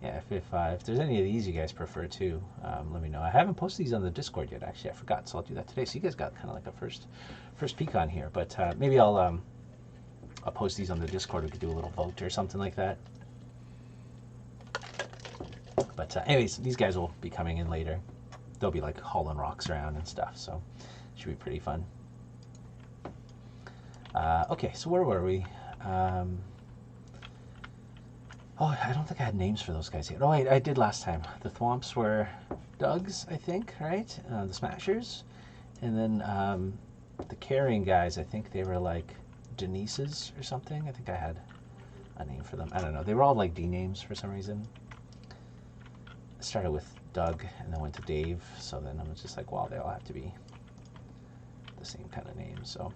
Speaker 1: yeah, if there's any of these you guys prefer too, let me know. I haven't posted these on the Discord yet. Actually, I forgot, so I'll do that today. So you guys got kind of like a first peek on here. But maybe I'll post these on the Discord. We could do a little vote or something like that. But anyways, these guys will be coming in later. They'll be like hauling rocks around and stuff, so should be pretty fun. Okay, so where were we? Oh, I don't think I had names for those guys yet. Oh, I did last time. The Thwomps were Doug's, I think, right? The Smashers. And then the carrying guys, I think they were like Denise's or something. I think I had a name for them. I don't know. They were all like D names for some reason. I started with Doug and then went to Dave. So then I was just like, well, they all have to be the same kind of name. So,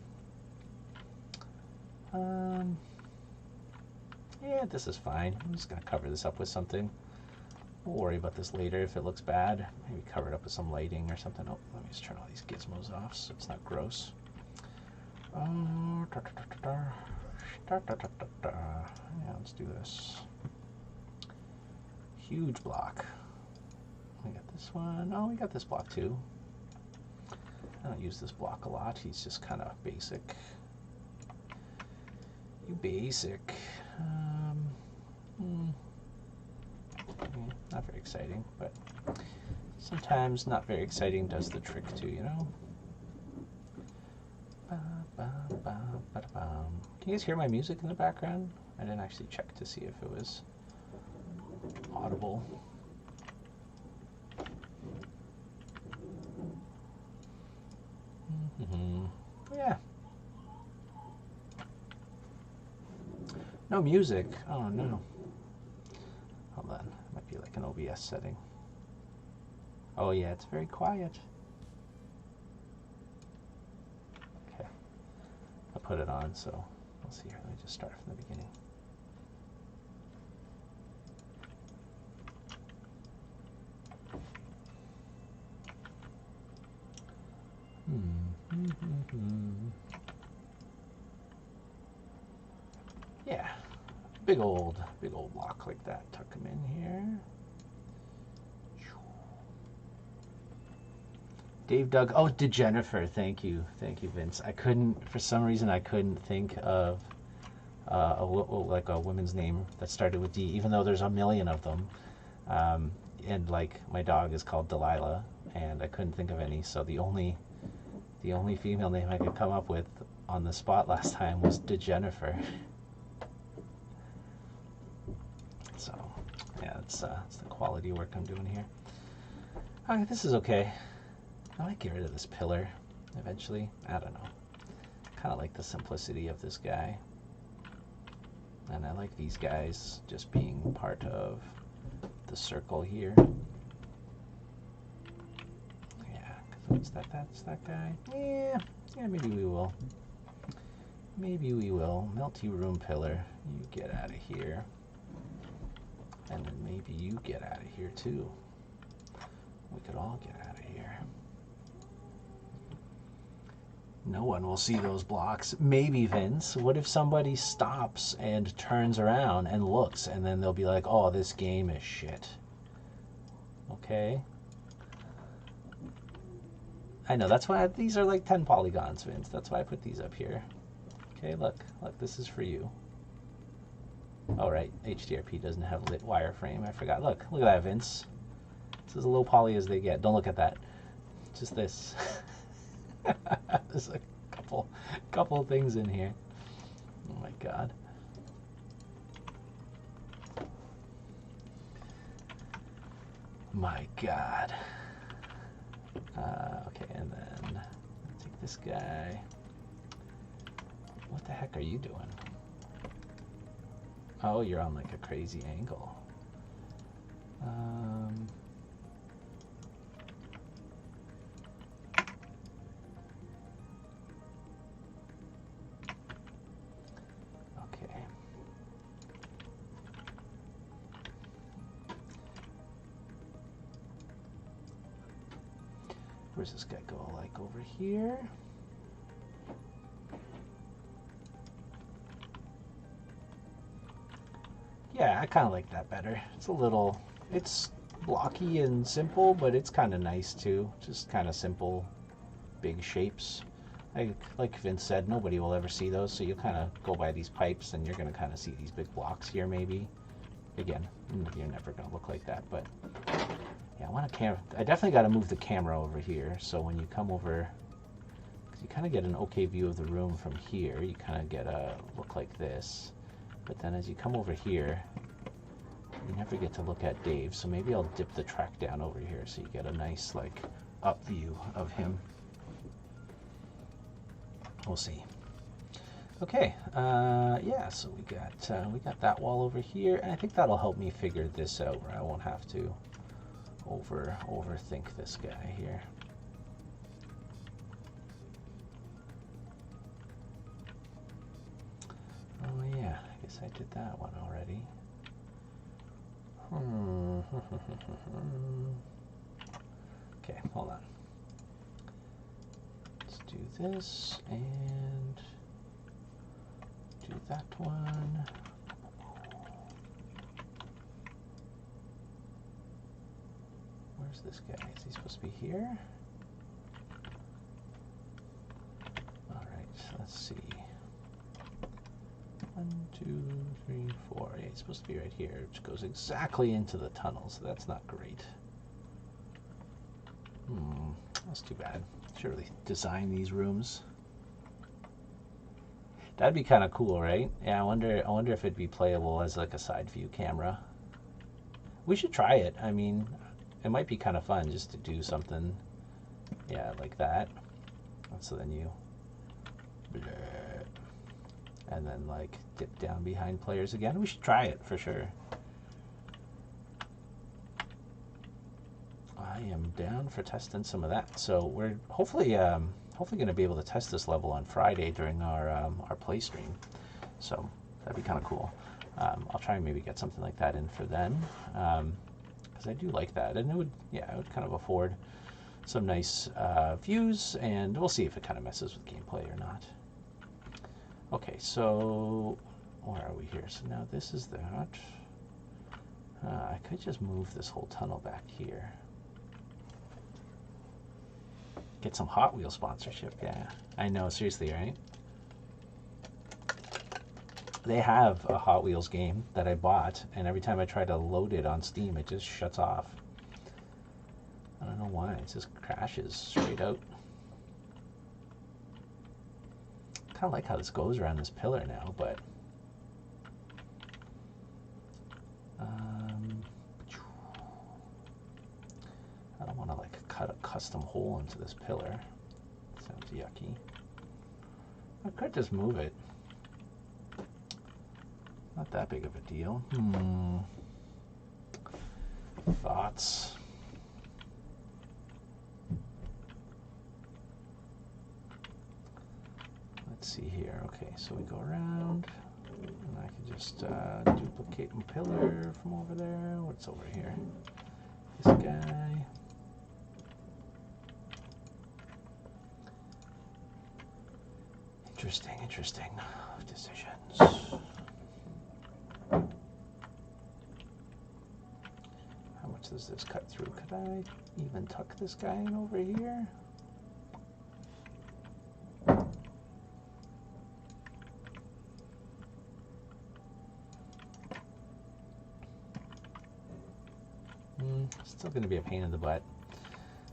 Speaker 1: yeah, this is fine. I'm just going to cover this up with something. We'll worry about this later if it looks bad. Maybe cover it up with some lighting or something. Oh, let me just turn all these gizmos off so it's not gross. Yeah, let's do this. Huge block. We got this one. Oh, we got this block too. I don't use this block a lot. He's just kind of basic. You basic. Not very exciting, but sometimes not very exciting does the trick too, you know? Can you guys hear my music in the background? I didn't actually check to see if it was audible. Yeah. No music. Oh no. Hold on. It might be like an OBS setting. Oh yeah, it's very quiet. Okay. I'll put it on, so we'll see here. Let me just start from the beginning. Yeah, big old block like that. Tuck them in here. Dave, Doug. Oh, DeJennifer. Thank you, Vince. I couldn't, for some reason, I couldn't think of like a woman's name that started with D, even though there's a million of them. And like my dog is called Delilah, and I couldn't think of any. So the only female name I could come up with on the spot last time was DeJennifer. So yeah, it's the quality work I'm doing here. Okay, this is okay. I might get rid of this pillar eventually. I don't know. Kind of like the simplicity of this guy. And I like these guys just being part of the circle here. Yeah, because that's that guy. Yeah, maybe we will. Maybe we will. Multi-room pillar. You get out of here. And then maybe you get out of here too. We could all get out of here. No one will see those blocks. Maybe, Vince. What if somebody stops and turns around and looks, and then they'll be like, oh, this game is shit. Okay. I know, that's why these are like 10 polygons, Vince. That's why I put these up here. Okay, look, this is for you. Oh, right, HDRP doesn't have lit wireframe. I forgot. Look at that, Vince. This is as low poly as they get. Don't look at that. Just this. There's a couple of things in here. Oh my God. My God. Okay, and then take this guy. What the heck are you doing? Oh, you're on like a crazy angle. Okay. Where's this guy go? Like over here? Yeah, I kind of like that better. It's blocky and simple, but it's kind of nice too. Just kind of simple, big shapes. Like Vince said, nobody will ever see those, so you'll kind of go by these pipes and you're going to kind of see these big blocks here maybe. Again, you're never going to look like that, but yeah, I definitely got to move the camera over here, so when you come over, because you kind of get an okay view of the room from here, you kind of get a look like this. But then as you come over here, you never get to look at Dave, so maybe I'll dip the track down over here so you get a nice like up view of him. We'll see. Okay, yeah, so we got that wall over here, and I think that'll help me figure this out where I won't have to overthink this guy here. Oh yeah, I guess I did that one already. Okay, hold on. Let's do this and do that one. Where's this guy? Is he supposed to be here? All right, let's see. 1, 2, 3, 4. Yeah, it's supposed to be right here, which goes exactly into the tunnel, so that's not great. That's too bad. Should really design these rooms. That'd be kind of cool, right? Yeah, I wonder if it'd be playable as like a side view camera. We should try it. I mean, it might be kind of fun just to do something, yeah, like that. So then you, and then like dip down behind players again. We should try it for sure. I am down for testing some of that. So we're hopefully going to be able to test this level on Friday during our play stream. So that'd be kind of cool. I'll try and maybe get something like that in for then, because I do like that, and it would kind of afford some nice views, and we'll see if it kind of messes with gameplay or not. Okay, so where are we here? So now this is that. I could just move this whole tunnel back here. Get some Hot Wheels sponsorship, yeah. I know, seriously, right? They have a Hot Wheels game that I bought, and every time I try to load it on Steam, it just shuts off. I don't know why, it just crashes straight out. Kind of like how this goes around this pillar now, but I don't want to like cut a custom hole into this pillar. Sounds yucky. I could just move it. Not that big of a deal. Thoughts? Let's see here. Okay, so we go around, and I can just duplicate my pillar from over there. What's over here? This guy. Interesting, interesting decisions. How much does this cut through? Could I even tuck this guy in over here? Still going to be a pain in the butt.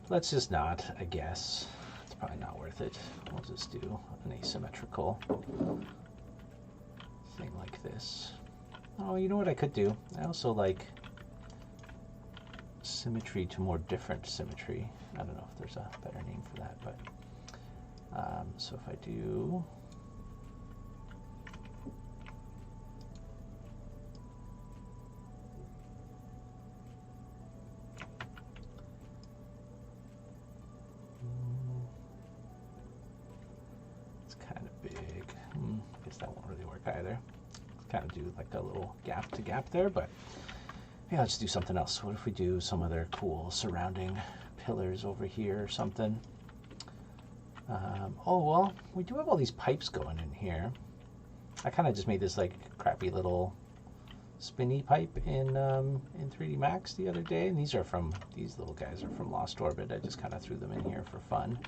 Speaker 1: Let's just not, I guess. It's probably not worth it. We'll just do an asymmetrical thing like this. Oh, you know what I could do? I also like symmetry to more different symmetry. I don't know if there's a better name for that, but so if I do either. Kind of do like a little gap to gap there, but yeah, let's do something else. What if we do some other cool surrounding pillars over here or something? Oh, well, we do have all these pipes going in here. I kind of just made this like crappy little spinny pipe in 3D Max the other day, and these little guys are from Lost Orbit. I just kind of threw them in here for fun.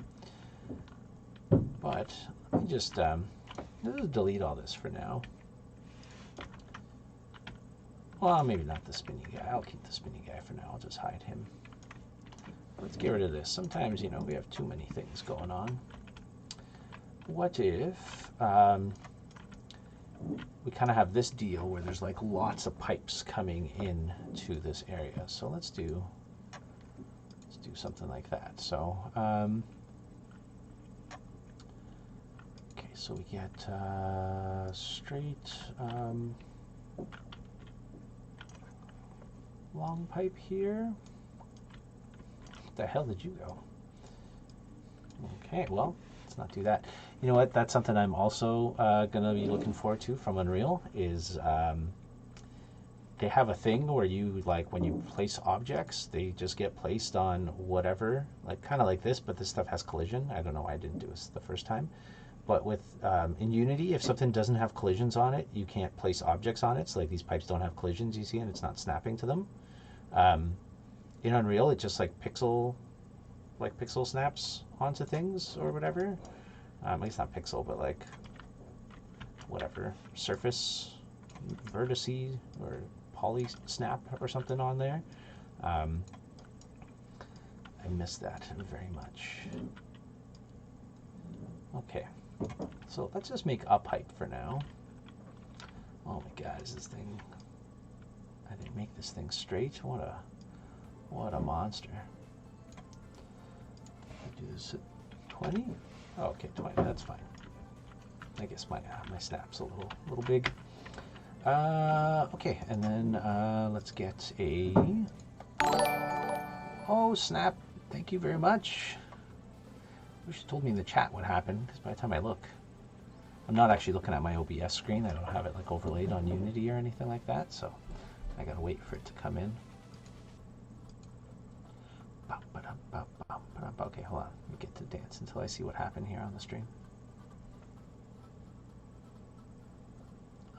Speaker 1: But let me just delete all this for now. Well, maybe not the spinny guy. I'll keep the spinny guy for now. I'll just hide him. Let's get rid of this. Sometimes, you know, we have too many things going on. What if we kind of have this deal where there's like lots of pipes coming in to this area? So let's do something like that. So okay, so we get straight long pipe here. What the hell did you go? Okay, well, let's not do that. You know what? That's something I'm also going to be looking forward to from Unreal is they have a thing where you, like, when you place objects, they just get placed on whatever, like kind of like this, but this stuff has collision. I don't know why I didn't do this the first time. But with in Unity, if something doesn't have collisions on it, you can't place objects on it. So like these pipes don't have collisions, you see, and it's not snapping to them. In Unreal, it just like pixel snaps onto things or whatever. At least not pixel, but like whatever surface vertice or poly snap or something on there. I miss that very much. Okay, so let's just make a pipe for now. Oh my God, is this thing? I didn't make this thing straight. What a monster. I do this at 20. Oh, okay, 20. That's fine. I guess my snap's a little big. Okay, and then let's get a. Oh snap! Thank you very much. Wish you told me in the chat what happened, because by the time I look, I'm not actually looking at my OBS screen. I don't have it like overlaid on Unity or anything like that, so I gotta wait for it to come in. Okay, hold on. Let me get to dance until I see what happened here on the stream.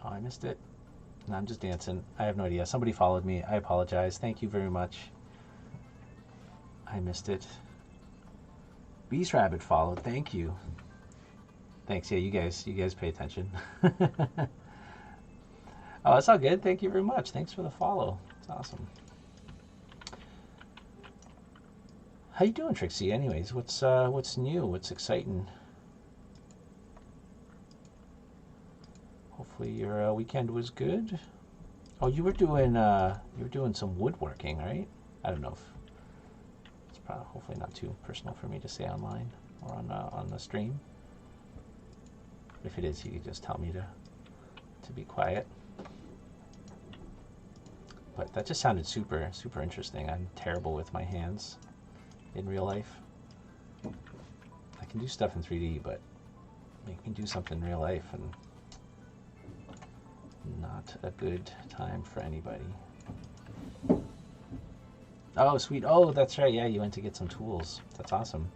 Speaker 1: Oh, I missed it. No, I'm just dancing. I have no idea. Somebody followed me. I apologize. Thank you very much. I missed it. Beast Rabbit followed. Thank you. Thanks. Yeah, you guys pay attention. Oh, it's all good. Thank you very much. Thanks for the follow. It's awesome. How you doing, Trixie? Anyways, what's new? What's exciting? Hopefully your weekend was good. Oh, you were doing some woodworking, right? I don't know if it's probably hopefully not too personal for me to say online or on the stream. If it is, you could just tell me to be quiet. But that just sounded super interesting. I'm terrible with my hands in real life. I can do stuff in 3D, but make me do something in real life and not a good time for anybody. Oh, sweet. Oh, that's right. Yeah, you went to get some tools. That's awesome.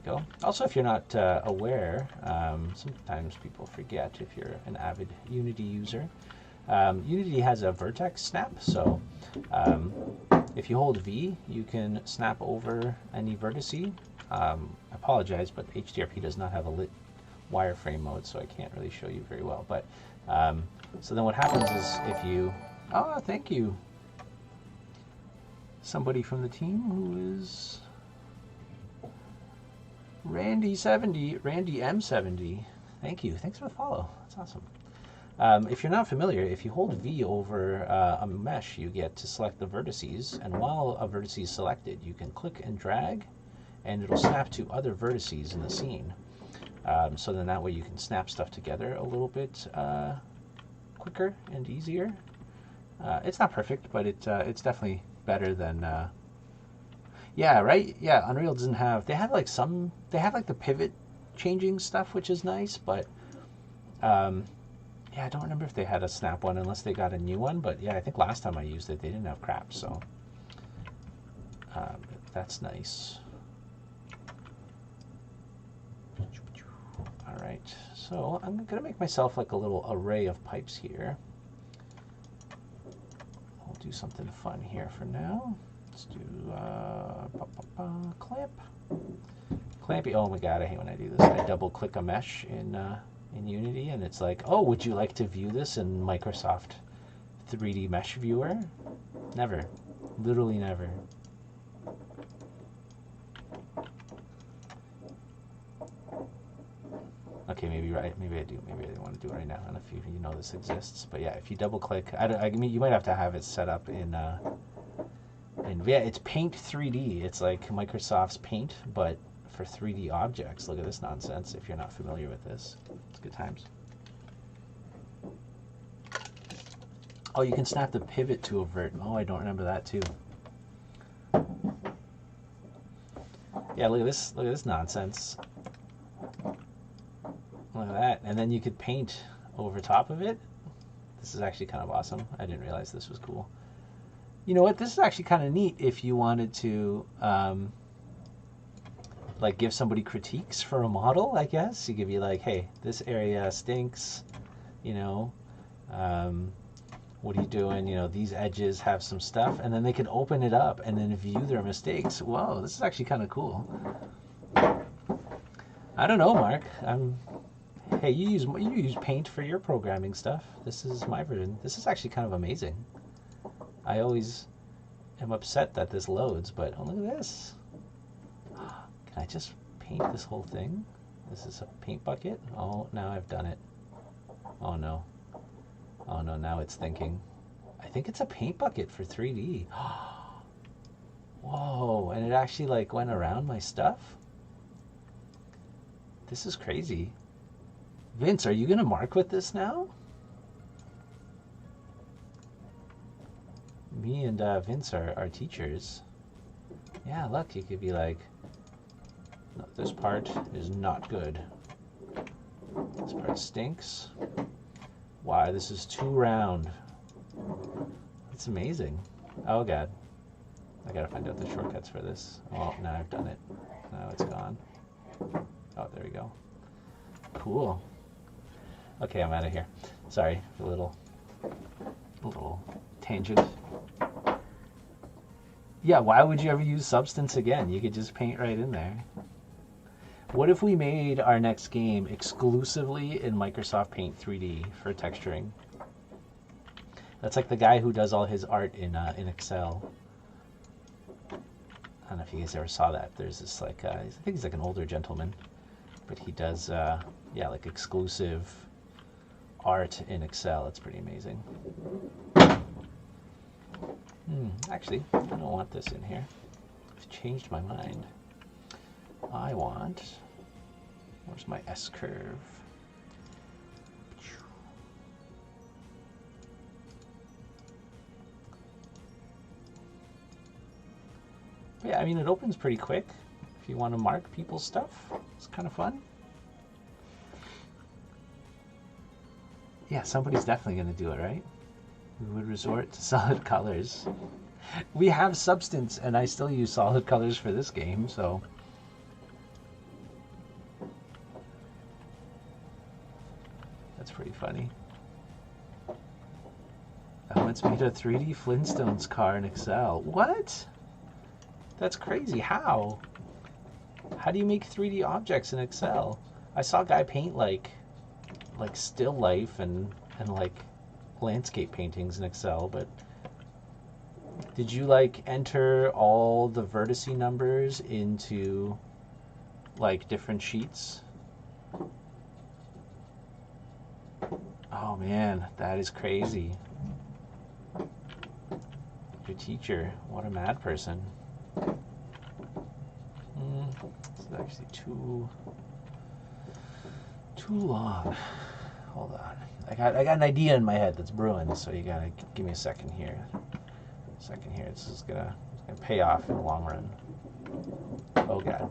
Speaker 1: go. Also, if you're not aware, sometimes people forget if you're an avid Unity user. Unity has a vertex snap, so if you hold V, you can snap over any vertice. I apologize, but HDRP does not have a lit wireframe mode, so I can't really show you very well. But so then what happens is if you, oh, thank you. Somebody from the team who is Randy M70. Thank you. Thanks for the follow. That's awesome. If you're not familiar, if you hold V over a mesh, you get to select the vertices, and while a vertex is selected, you can click and drag, and it'll snap to other vertices in the scene. So then that way you can snap stuff together a little bit quicker and easier. It's not perfect, but it's definitely better than yeah, right? Yeah, Unreal doesn't have, they have like the pivot changing stuff, which is nice, but yeah, I don't remember if they had a snap one unless they got a new one, but yeah, I think last time I used it they didn't have crap, so that's nice. All right, so I'm gonna make myself like a little array of pipes here. We'll do something fun here for now. Let's do clamp. Clampy. Oh my god, I hate when I do this. I double click a mesh in Unity, and it's like, oh, would you like to view this in Microsoft 3D Mesh Viewer? Never. Literally never. Okay, maybe right. Maybe I do. Maybe I want to do it right now. I don't know if you know this exists, but yeah, if you double click, I mean, you might have to have it set up in yeah, it's Paint 3D. It's like Microsoft's Paint, but for 3D objects. Look at this nonsense. If you're not familiar with this, it's good times. Oh, you can snap the pivot to a vert. Oh, I don't remember that too. Yeah, look at this. Look at this nonsense. Look at that. And then you could paint over top of it. This is actually kind of awesome. I didn't realize this was cool. You know what? This is actually kind of neat if you wanted to like give somebody critiques for a model, I guess. You could be like, hey, this area stinks, you know, what are you doing? You know, these edges have some stuff, and then they can open it up and then view their mistakes. Whoa, this is actually kind of cool. I don't know, Mark. Hey, you use Paint for your programming stuff. This is my version. This is actually kind of amazing. I always am upset that this loads, but oh, look at this. Can I just paint this whole thing? This is a paint bucket. Oh, now I've done it. Oh no. Oh no, now it's thinking. I think it's a paint bucket for 3D. Whoa, and it actually like went around my stuff? This is crazy. Vince, are you gonna mark with this now? Me and Vince are teachers. Yeah, look, you could be like, no, this part is not good. This part stinks. Why, this is too round. It's amazing. Oh god. I gotta find out the shortcuts for this. Oh, now I've done it. Now it's gone. Oh, there we go. Cool. Okay, I'm out of here. Sorry for a little tangent. Yeah, why would you ever use Substance again? You could just paint right in there. What if we made our next game exclusively in Microsoft Paint 3D for texturing? That's like the guy who does all his art in Excel. I don't know if you guys ever saw that. There's this like, I think he's like an older gentleman, but he does, yeah, like exclusive art in Excel. It's pretty amazing. Actually, I don't want this in here. I've changed my mind. I want, where's my S curve? Yeah, I mean, it opens pretty quick. If you want to mark people's stuff, it's kind of fun. Yeah, somebody's definitely going to do it, right? We would resort to solid colors. We have Substance, and I still use solid colors for this game, so pretty funny. I once made a 3D Flintstones car in Excel. What? That's crazy. How? How do you make 3D objects in Excel? I saw a guy paint like still life and like landscape paintings in Excel, but did you like enter all the vertice numbers into like different sheets? Oh man, that is crazy. Your teacher, what a mad person. This is actually too long. Hold on. I got an idea in my head that's brewing, so you gotta give me a second here. This is gonna pay off in the long run. Oh god.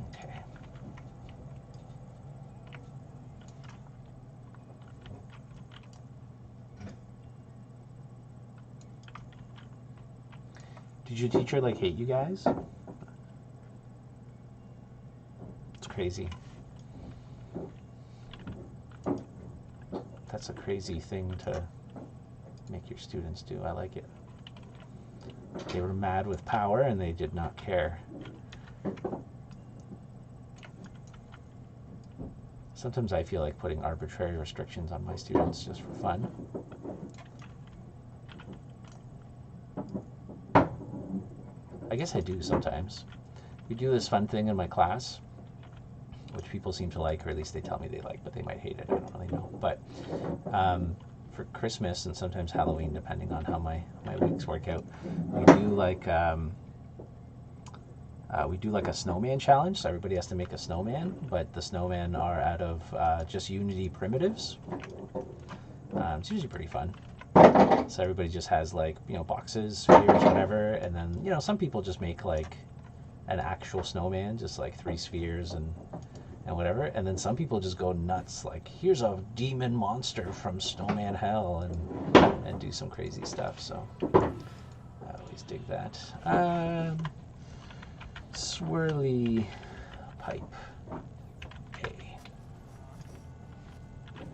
Speaker 1: Okay. Did your teacher like hate you guys? It's crazy. That's a crazy thing to make your students do. I like it. They were mad with power and they did not care. Sometimes I feel like putting arbitrary restrictions on my students just for fun. I guess I do sometimes. We do this fun thing in my class, which people seem to like, or at least they tell me they like, but they might hate it. I don't really know. But for Christmas and sometimes Halloween, depending on how my weeks work out, we do like a snowman challenge. So everybody has to make a snowman, but the snowmen are out of just Unity primitives. It's usually pretty fun. So everybody just has like, boxes, spheres, whatever, and then, some people just make like an actual snowman, just like 3 spheres and whatever, and then some people just go nuts, like here's a demon monster from Snowman Hell, and do some crazy stuff. So I always dig that. Swirly pipe A.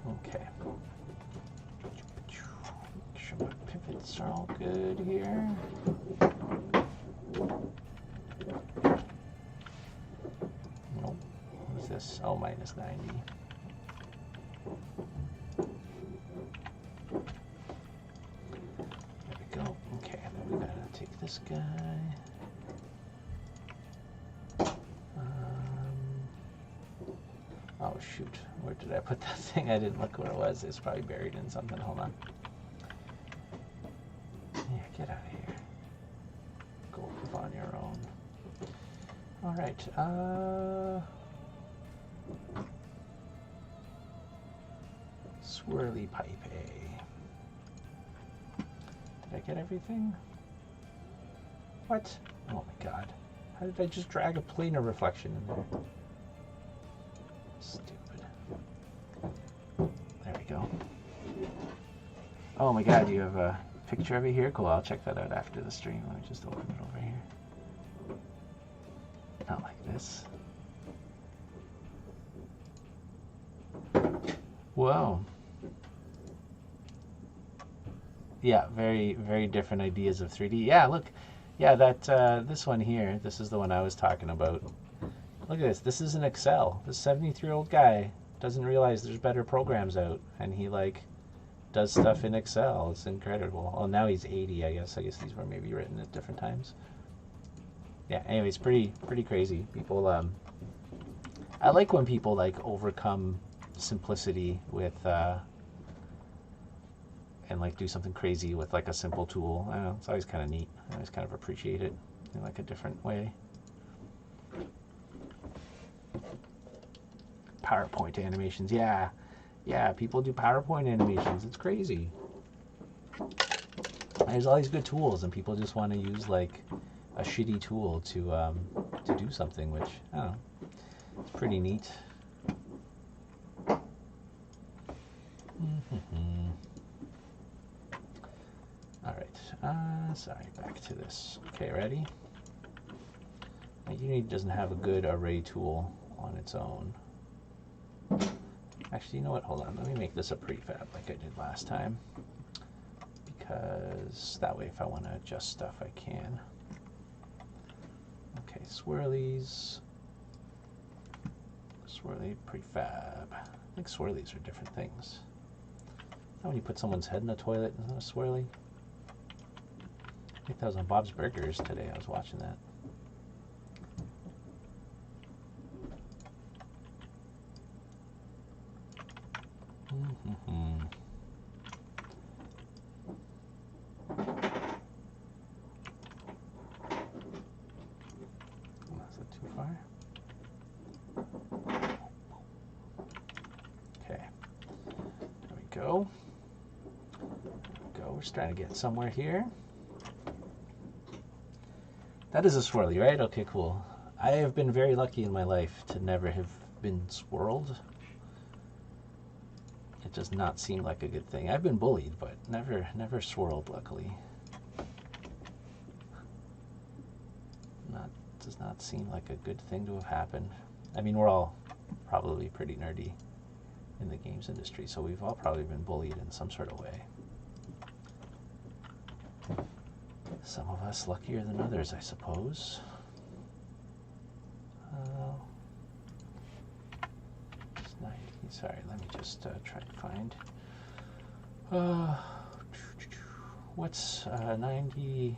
Speaker 1: Okay. Make sure my pivots are all good here. Nope. What is this? Oh, minus 90. There we go. Okay, then we gotta take this guy. Oh shoot, where did I put that thing? I didn't look where it was. It's probably buried in something. Hold on. Yeah, get out of here. Go live on your own. Alright, swirly pipe A. Did I get everything? What? Oh my god. How did I just drag a planar reflection in there? Stupid. There we go. Oh my god, you have a picture of it here? Cool, I'll check that out after the stream. Let me just open it over here. Not like this. Whoa. Yeah, very, very different ideas of 3D. Yeah, look. Yeah, that this one here, this is the one I was talking about. Look at this. This is in Excel. This 73-year-old guy doesn't realize there's better programs out, and he like does stuff in Excel. It's incredible. Oh, now he's 80, I guess. I guess these were maybe written at different times. Yeah. Anyways, pretty crazy. People. I like when people like overcome simplicity with and like do something crazy with like a simple tool. I don't know. It's always kind of neat. I always kind of appreciate it in like a different way. PowerPoint animations, yeah, people do PowerPoint animations. It's crazy. There's all these good tools, and people just want to use like a shitty tool to do something, which I don't know, it's pretty neat. All right, sorry, back to this. Okay, ready? Unity doesn't have a good array tool on its own. Actually, you know what? Hold on. Let me make this a prefab like I did last time. Because that way if I want to adjust stuff, I can. Okay, swirlies. Swirly prefab. I think swirlies are different things. When you put someone's head in a toilet, isn't that a swirly? I think that was on Bob's Burgers today. I was watching that. Is that too far? Okay. There we go. We're starting to get somewhere here. That is a swirly, right? Okay, cool. I have been very lucky in my life to never have been swirled. It does not seem like a good thing. I've been bullied, but never swirled, luckily. Does not seem like a good thing to have happened. I mean, we're all probably pretty nerdy in the games industry, so we've all probably been bullied in some sort of way. Some of us luckier than others, I suppose. Sorry, let me just try to find. What's 90,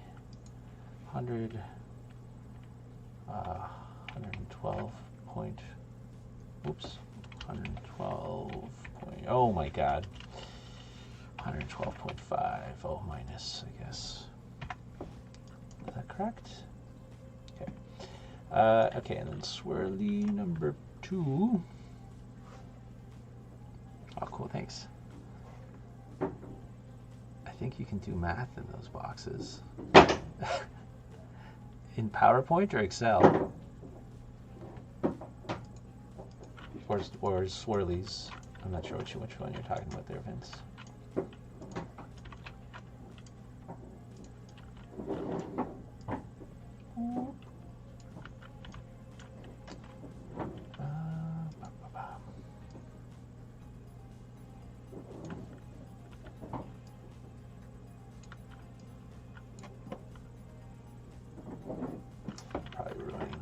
Speaker 1: 100, 112 point. Whoops, 112 point. Oh my God. 112.5. Oh, minus, I guess. Is that correct? Okay. Okay, and then swirly number 2. Oh, cool, thanks. I think you can do math in those boxes. In PowerPoint or Excel? Or swirlies? I'm not sure which one you're talking about there, Vince.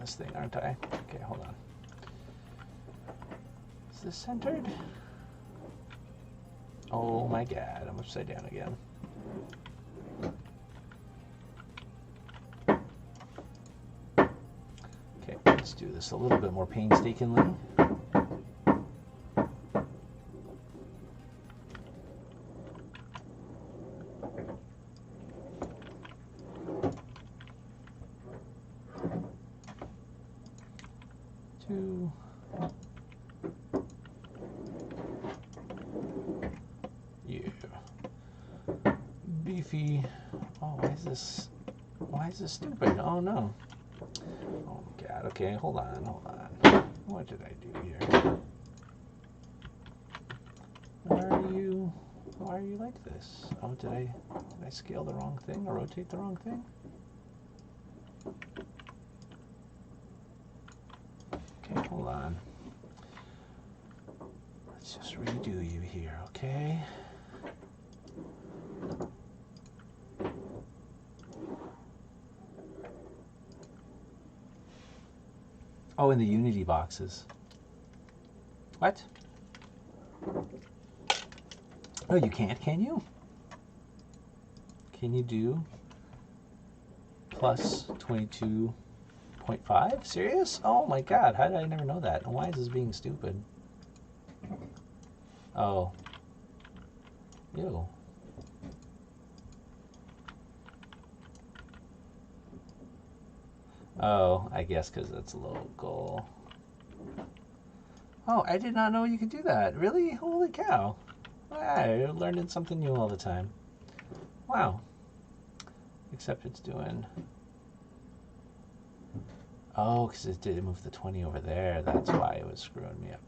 Speaker 1: Thing, aren't I? Okay, hold on. Is this centered? Oh my God, I'm upside down again. Okay, let's do this a little bit more painstakingly. Beefy. Oh, why is this stupid? Oh no. Oh God. Okay, hold on. What did I do here? Why are you like this? Oh, did I scale the wrong thing or rotate the wrong thing? Okay, hold on. Let's just redo you here, okay? Oh, in the Unity boxes. What? Oh, you can't, can you? Can you do plus 22.5? Serious? Oh my God, how did I never know that? And why is this being stupid? Oh. Ew. Oh, I guess because it's local. Oh, I did not know you could do that. Really? Holy cow. Wow, you're learning something new all the time. Wow. Except it's doing... Oh, because it did move the 20 over there. That's why it was screwing me up.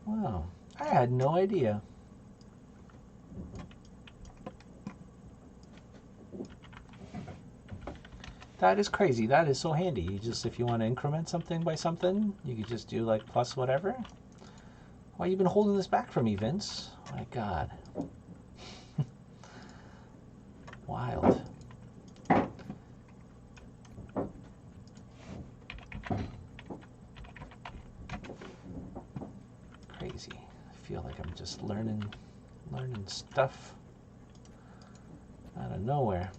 Speaker 1: Wow. I had no idea. That is crazy. That is so handy. You just, if you want to increment something by something, you could just do like plus whatever. Why you been holding this back from me, Vince? My God. Wild. Crazy. I feel like I'm just learning stuff out of nowhere.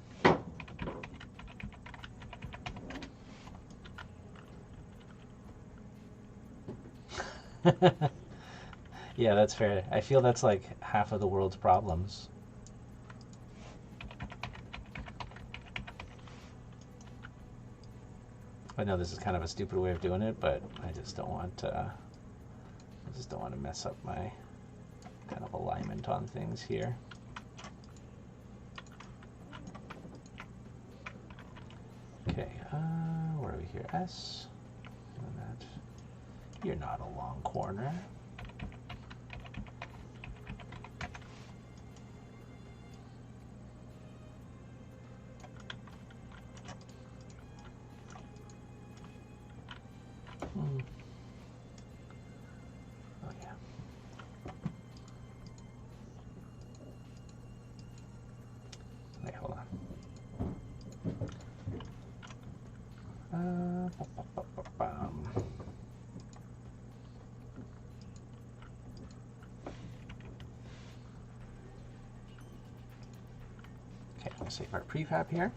Speaker 1: Yeah, that's fair. I feel that's like half of the world's problems. I know this is kind of a stupid way of doing it, but I just don't want to mess up my kind of alignment on things here. Okay, where are we here? S. And that. You're not a long corner. Oh yeah. Wait, hold on. Okay, I'm gonna save our prefab here.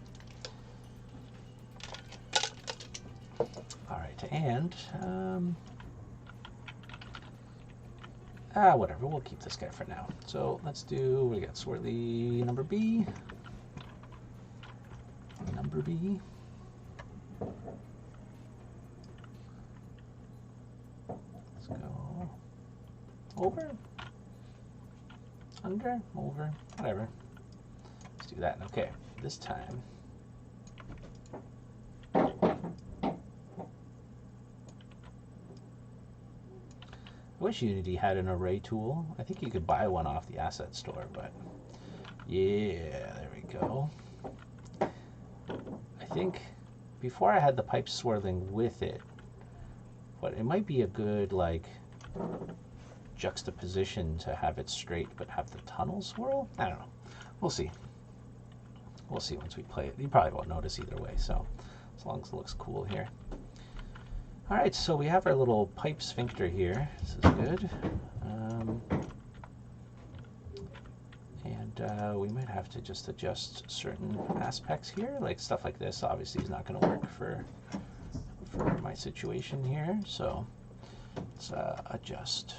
Speaker 1: All right, and whatever, we'll keep this guy for now. So let's do, we got Swirly number B. Number B. Let's go over, under, over, whatever. Let's do that. Okay, this time. I wish Unity had an array tool. I think you could buy one off the asset store, but yeah, there we go. I think before I had the pipe swirling with it, but it might be a good like juxtaposition to have it straight but have the tunnel swirl. I don't know. We'll see. We'll see once we play it. You probably won't notice either way, so as long as it looks cool here. All right, so we have our little pipe sphincter here. This is good. And we might have to just adjust certain aspects here, like stuff like this obviously is not going to work for my situation here, so let's adjust.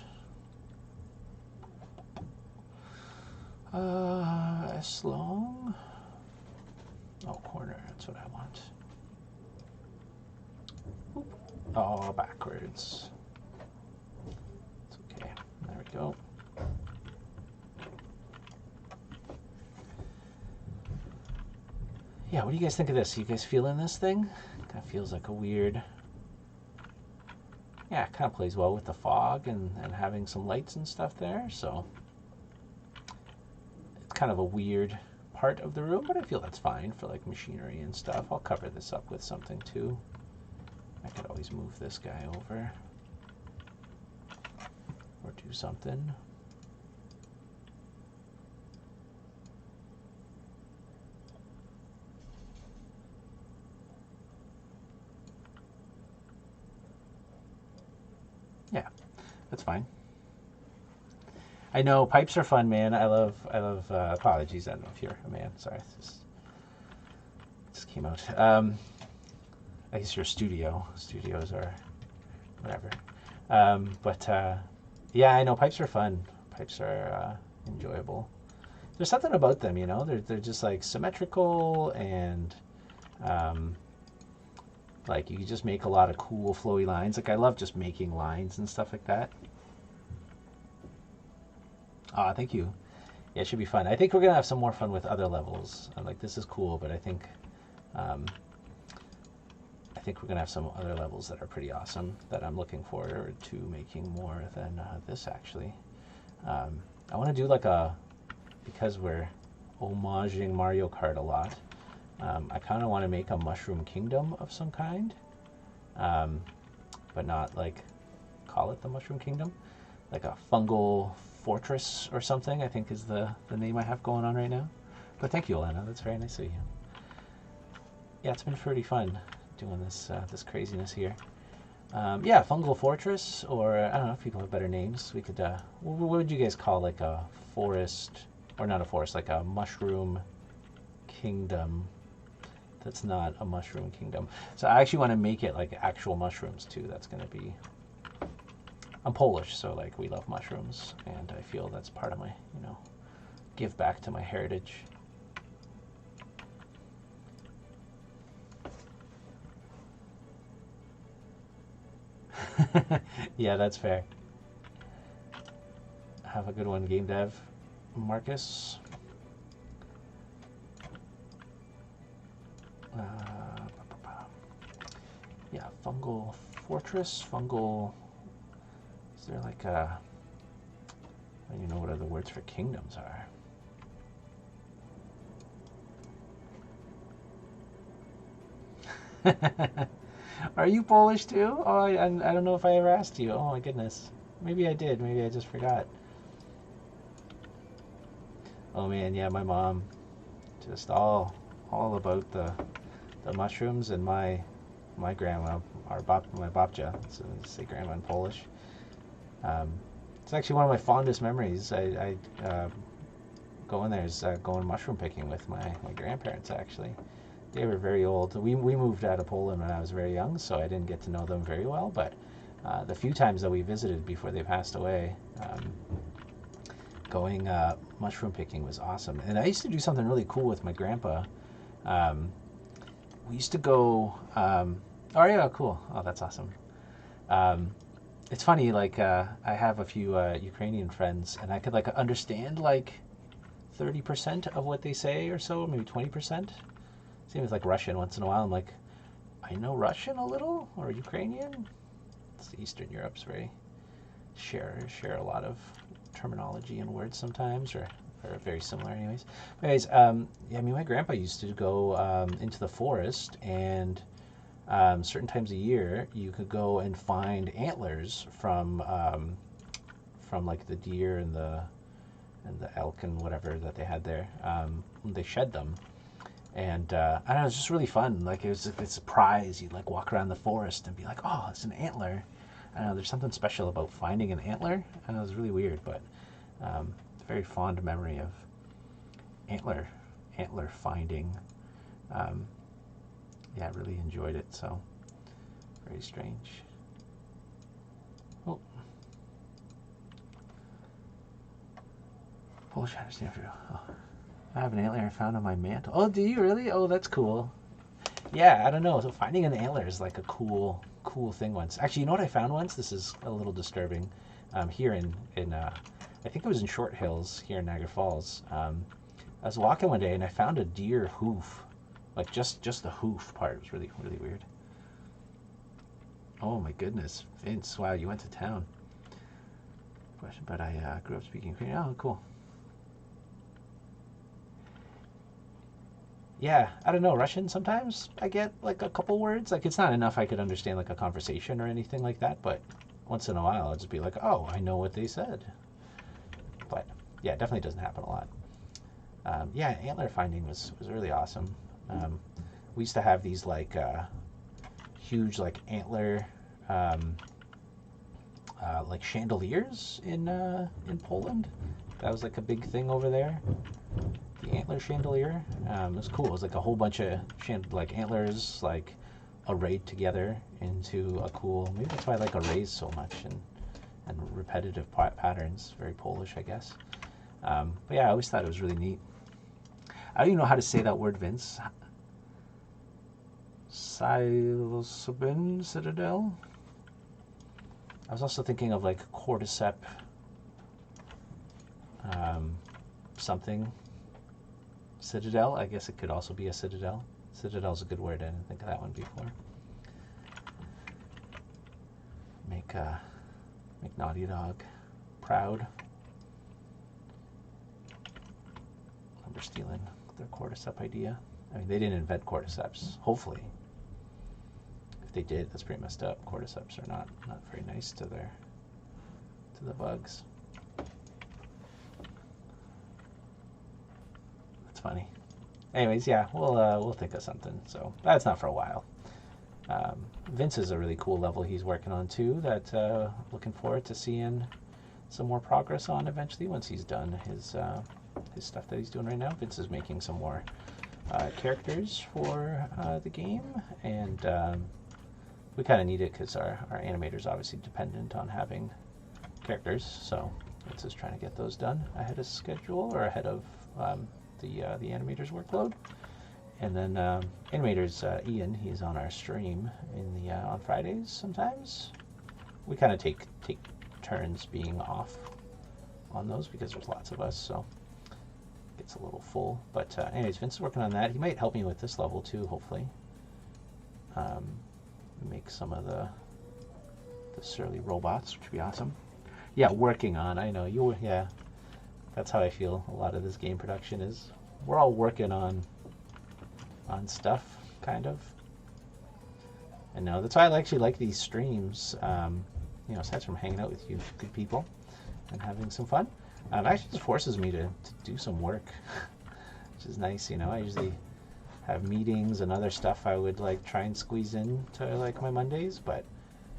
Speaker 1: S long. Oh, corner, that's what I want. Oop. Oh, backwards. It's okay. There we go. Yeah, what do you guys think of this? You guys feeling this thing? Kind of feels like a weird... Yeah, it kind of plays well with the fog and having some lights and stuff there, so... It's kind of a weird part of the room, but I feel that's fine for like machinery and stuff. I'll cover this up with something too. I could always move this guy over or do something. Yeah, that's fine. I know pipes are fun, man. I love apologies. I don't know if you're a man. Sorry, it just came out. I guess you're a studio. Studios are whatever. Yeah, I know pipes are fun. Pipes are enjoyable. There's something about them, you know. They're just like symmetrical and like you can just make a lot of cool flowy lines. Like I love just making lines and stuff like that. Ah, thank you. Yeah, it should be fun. I think we're gonna have some more fun with other levels. I'm like, this is cool, but I think we're gonna have some other levels that are pretty awesome that I'm looking forward to making more than this actually. I want to do like because we're homaging Mario Kart a lot. I kind of want to make a mushroom kingdom of some kind, but not like call it the Mushroom Kingdom. Like a fungal fortress or something, I think is the name I have going on right now. But thank you, Alana. That's very nice of you. Yeah, it's been pretty fun doing this this craziness here. Yeah, fungal fortress, or I don't know if people have better names. We could. What would you guys call like a forest, or not a forest, like a mushroom kingdom? That's not a mushroom kingdom. So I actually want to make it like actual mushrooms too. That's going to be. I'm Polish, so like we love mushrooms, and I feel that's part of my, give back to my heritage. Yeah, that's fair. Have a good one, game dev, Marcus. Yeah, fungal fortress, fungal. Is there like a? I don't even know what other words for kingdoms are. Are you Polish too? Oh, I don't know if I ever asked you. Oh my goodness. Maybe I did. Maybe I just forgot. Oh man, yeah, my mom, just all about the mushrooms, and my grandma, my babcia, so say grandma in Polish. It's actually one of my fondest memories. I go in there is going mushroom picking with my grandparents. Actually, they were very old. We moved out of Poland when I was very young, so I didn't get to know them very well. But the few times that we visited before they passed away, going mushroom picking was awesome. And I used to do something really cool with my grandpa. We used to go. Oh yeah, cool. Oh, that's awesome. It's funny. Like I have a few Ukrainian friends, and I could like understand like 30% of what they say or so, maybe 20%. Same with like Russian. Once in a while, I'm like, I know Russian a little, or Ukrainian. It's Eastern Europe's very share a lot of terminology and words sometimes, or very similar, anyways. But anyways, yeah, I mean, my grandpa used to go into the forest, and certain times a year, you could go and find antlers from like the deer and the elk and whatever that they had there. They shed them. And I don't know, it was just really fun. Like it's a prize. You'd like walk around the forest and be like, oh, it's an antler. I don't know, there's something special about finding an antler. I know it was really weird, but very fond memory of antler finding. Yeah, I really enjoyed it. So very strange. Oh, Polish understand for you. Oh. I have an antler I found on my mantle. Oh, do you really? Oh, that's cool. Yeah, I don't know. So finding an antler is like a cool thing once. Actually, you know what I found once? This is a little disturbing. Here in I think it was in Short Hills here in Niagara Falls. I was walking one day and I found a deer hoof, like just the hoof part. It was really weird. Oh my goodness, Vince! Wow, you went to town. Question, but I grew up speaking Korean. Oh, cool. Yeah, I don't know. Russian sometimes I get like a couple words. Like it's not enough I could understand like a conversation or anything like that, but once in a while I'll just be like, oh, I know what they said. But yeah, it definitely doesn't happen a lot. Yeah, antler finding was really awesome. We used to have these like huge like antler like chandeliers in Poland. That was like a big thing over there. The antler chandelier. It was cool. It was like a whole bunch of like antlers like arrayed together into a cool. Maybe that's why I like arrays so much and repetitive patterns. Very Polish, I guess. But yeah, I always thought it was really neat. I don't even know how to say that word, Vince. Psilocybin Citadel. I was also thinking of like cordyceps something. Citadel, I guess it could also be a citadel. Citadel's a good word. I didn't think of that one before. Make Naughty Dog proud. Remember stealing their cordyceps idea. I mean, they didn't invent cordyceps, hopefully. If they did, that's pretty messed up. Cordyceps are not very nice to the bugs. That's funny. Anyways, yeah, we'll think of something. So that's not for a while. Vince is a really cool level he's working on too. That looking forward to seeing some more progress on eventually once he's done his stuff that he's doing right now. Vince is making some more characters for the game, and we kind of need it because our animator's obviously dependent on having characters. So Vince is trying to get those done ahead of schedule or ahead of the animator's workload. And then animator's Ian, he's on our stream in the on Fridays sometimes. We kind of take turns being off on those because there's lots of us, so it gets a little full. But anyways, Vince is working on that. He might help me with this level too, hopefully. Make some of the surly robots, which would be awesome. Yeah, working on. I know you. Yeah, that's how I feel. A lot of this game production is. We're all working on stuff, kind of. And no, that's why I actually like these streams. You know, aside from hanging out with you good people and having some fun, it actually just forces me to do some work, which is nice. You know, I usually have meetings and other stuff I would like try and squeeze in to like my Mondays, but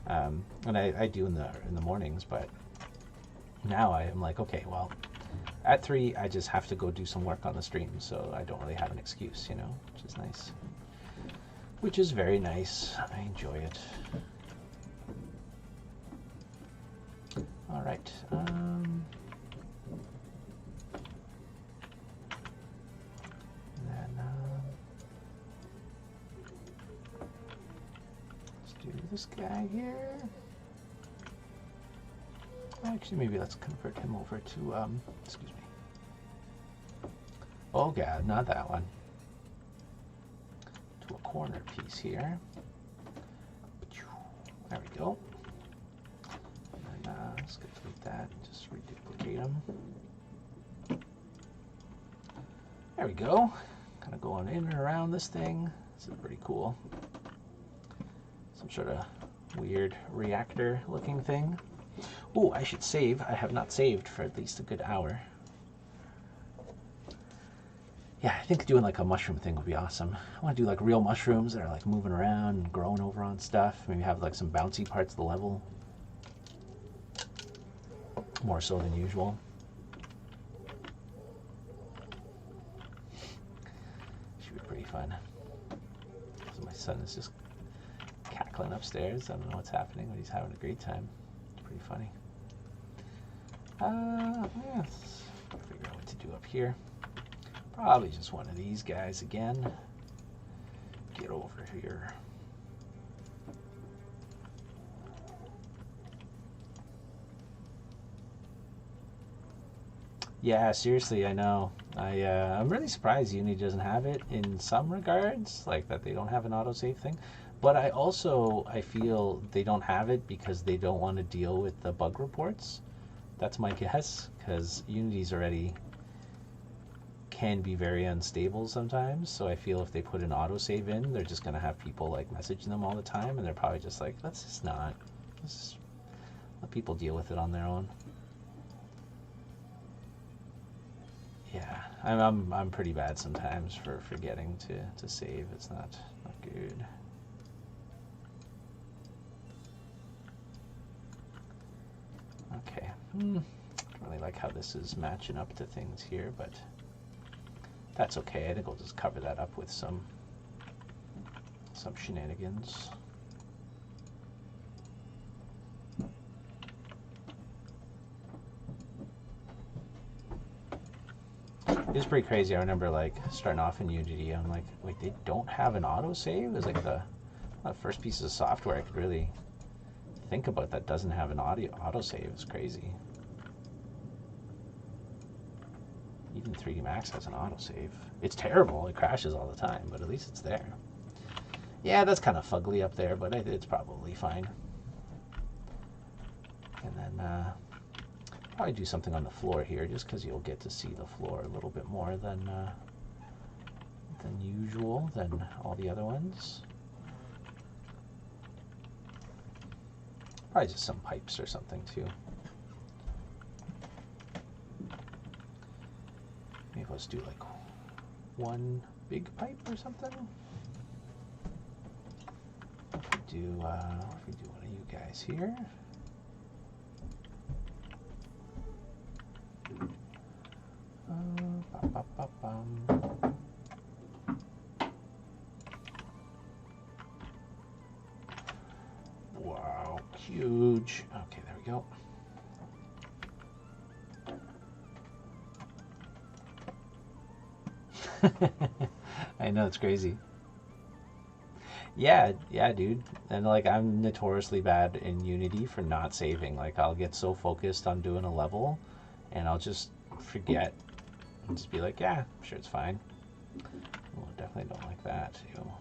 Speaker 1: and I do in the mornings, but now I am like, okay, well, at 3 I just have to go do some work on the stream, so I don't really have an excuse, you know, which is nice. Which is very nice. I enjoy it. All right. Let's do this guy here. Actually, maybe let's convert him over to, excuse me. Oh God, not that one. To a corner piece here. There we go. And then let's get delete that and just reduplicate them. There we go. Kind of going in and around this thing. This is pretty cool. Some sort of weird reactor looking thing. Oh, I should save. I have not saved for at least a good hour. Yeah, I think doing like a mushroom thing would be awesome. I want to do like real mushrooms that are like moving around and growing over on stuff. Maybe have like some bouncy parts of the level. More so than usual. Should be pretty fun. So my son is just cackling upstairs. I don't know what's happening, but he's having a great time. It's pretty funny. Let's figure out what to do up here. Probably just one of these guys again. Get over here. Yeah, seriously, I know. I'm really surprised Unity doesn't have it in some regards, like that they don't have an autosave thing. But I feel they don't have it because they don't want to deal with the bug reports. That's my guess, because Unity's already can be very unstable sometimes. So I feel if they put an autosave in, they're just going to have people like messaging them all the time, and they're probably just like, let's just not. Let's just let people deal with it on their own. Yeah, I'm pretty bad sometimes for forgetting to save. It's not good. Okay, don't really like how this is matching up to things here, but that's okay. I think we'll just cover that up with some shenanigans. It's pretty crazy. I remember like starting off in Unity, I'm like, wait, they don't have an autosave? It's like the first piece of software I could really think about that doesn't have an autosave. It's crazy. Even 3D Max has an autosave. It's terrible. It crashes all the time, but at least it's there. Yeah, that's kind of fugly up there, but it's probably fine. And then probably do something on the floor here, just because you'll get to see the floor a little bit more than than usual than all the other ones. Probably just some pipes or something too. Maybe let's do like one big pipe or something. If we do one of you guys here. Wow, huge. Okay, there we go. I know, it's crazy. Yeah, dude. And like, I'm notoriously bad in Unity for not saving. Like, I'll get so focused on doing a level and I'll just forget and just be like, yeah, I'm sure it's fine. Oh, definitely don't like that. Ew.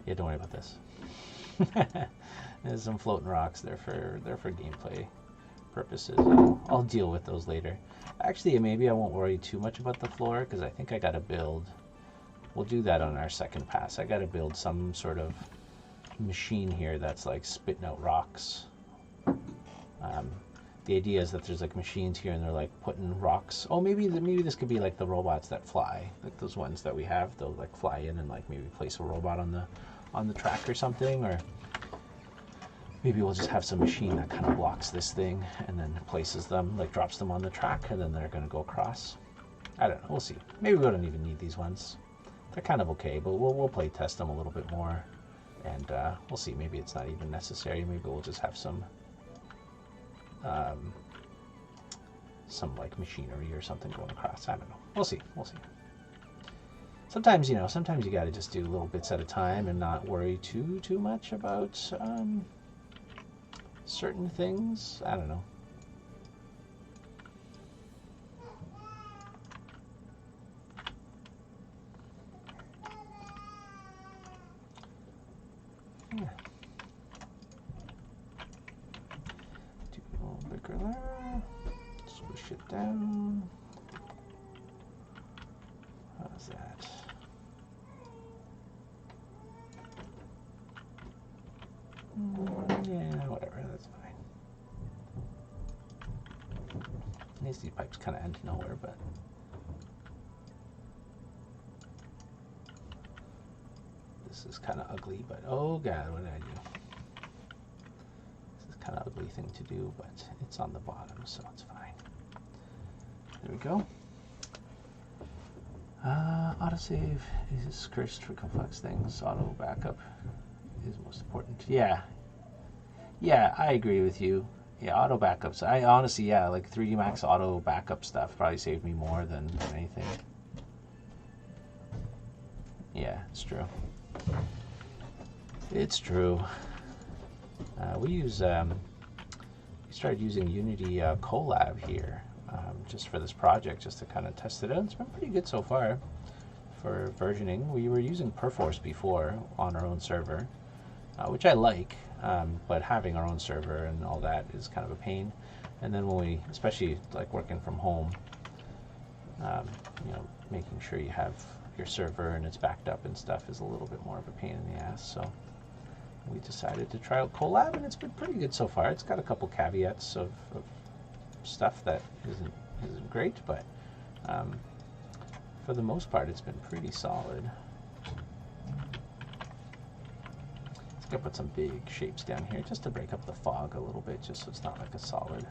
Speaker 1: Yeah, don't worry about this. There's some floating rocks there for gameplay purposes. I'll deal with those later. Actually, maybe I won't worry too much about the floor because I think I gotta build. We'll do that on our second pass. I gotta build some sort of machine here that's like spitting out rocks. The idea is that there's like machines here and they're like putting rocks. Oh, maybe this could be like the robots that fly, like those ones that we have. They'll like fly in and like maybe place a robot on the track or something, or maybe we'll just have some machine that kind of blocks this thing and then places them, like drops them on the track, and then they're going to go across. I don't know. We'll see. Maybe we don't even need these ones. They're kind of okay, but we'll play test them a little bit more, and we'll see. Maybe it's not even necessary. Maybe we'll just have some like machinery or something going across. I don't know. We'll see. We'll see. Sometimes, you know, sometimes you got to just do little bits at a time and not worry too much about certain things. I don't know. Yeah. Do a little bigger there. Swish it down. How's that? Yeah, whatever, that's fine. These pipes kind of end nowhere, but this is kind of ugly, but oh god, what did I do? This is kind of ugly thing to do, but it's on the bottom, so it's fine. There we go. Autosave is cursed for complex things. Auto backup is most important. Yeah, I agree with you. Yeah, auto backups. I honestly, yeah, like 3D Max auto backup stuff probably saved me more than anything. Yeah, it's true. It's true. We started using Unity Colab here just for this project, just to kind of test it out. It's been pretty good so far for versioning. We were using Perforce before on our own server, which I like, but having our own server and all that is kind of a pain. And then when we, especially like working from home, you know, making sure you have your server and it's backed up and stuff is a little bit more of a pain in the ass. So we decided to try out Colab, and it's been pretty good so far. It's got a couple caveats of stuff that isn't great, but for the most part, it's been pretty solid. Let's go put some big shapes down here just to break up the fog a little bit, just so it's not like a solid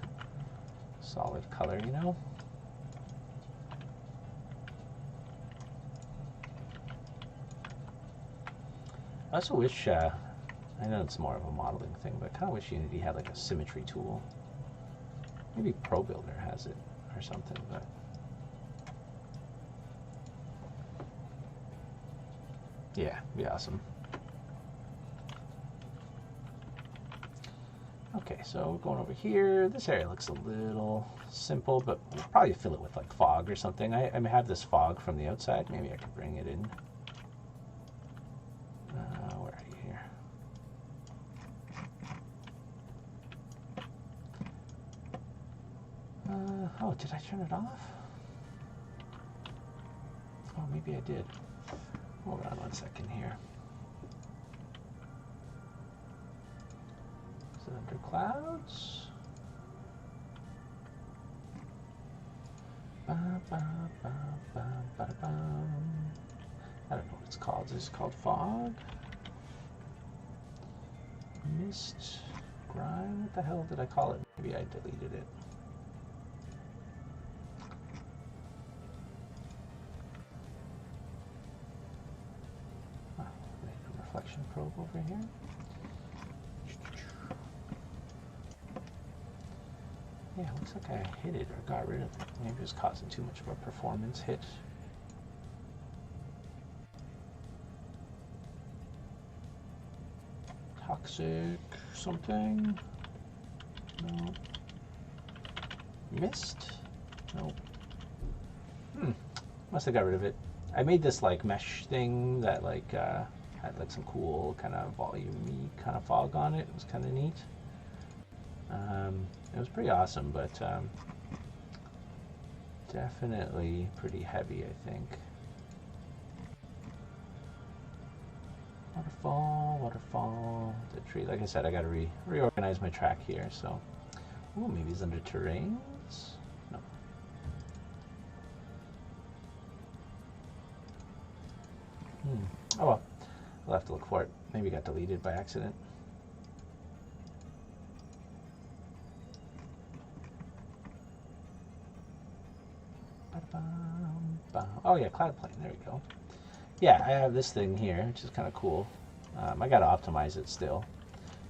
Speaker 1: color, you know? I also wish, I know it's more of a modeling thing, but I kind of wish Unity had like a symmetry tool. Maybe ProBuilder has it or something, but yeah, it'd be awesome. Okay, so we're going over here. This area looks a little simple, but we'll probably fill it with like fog or something. I have this fog from the outside. Maybe I could bring it in. Where are you here? did I turn it off? Oh, maybe I did. Hold on 1 second here. Is it under clouds? Ba, ba, ba, ba, ba, ba. I don't know what it's called. Is this called fog? Mist? Grime? What the hell did I call it? Maybe I deleted it. Oh, random reflection probe over here. Yeah, looks like I hit it or got rid of it. Maybe it was causing too much of a performance hit. Toxic something? No. Mist? Nope. Must have got rid of it. I made this like mesh thing that like had like some cool kind of volume-y kind of fog on it. It was kind of neat. It was pretty awesome, but definitely pretty heavy, I think. Waterfall, waterfall, the tree. Like I said, I got to reorganize my track here. So, ooh, maybe it's under terrains. No. Oh well, I'll have to look for it. Maybe it got deleted by accident. Oh yeah, cloud plane. There we go. Yeah, I have this thing here, which is kind of cool. I gotta optimize it still,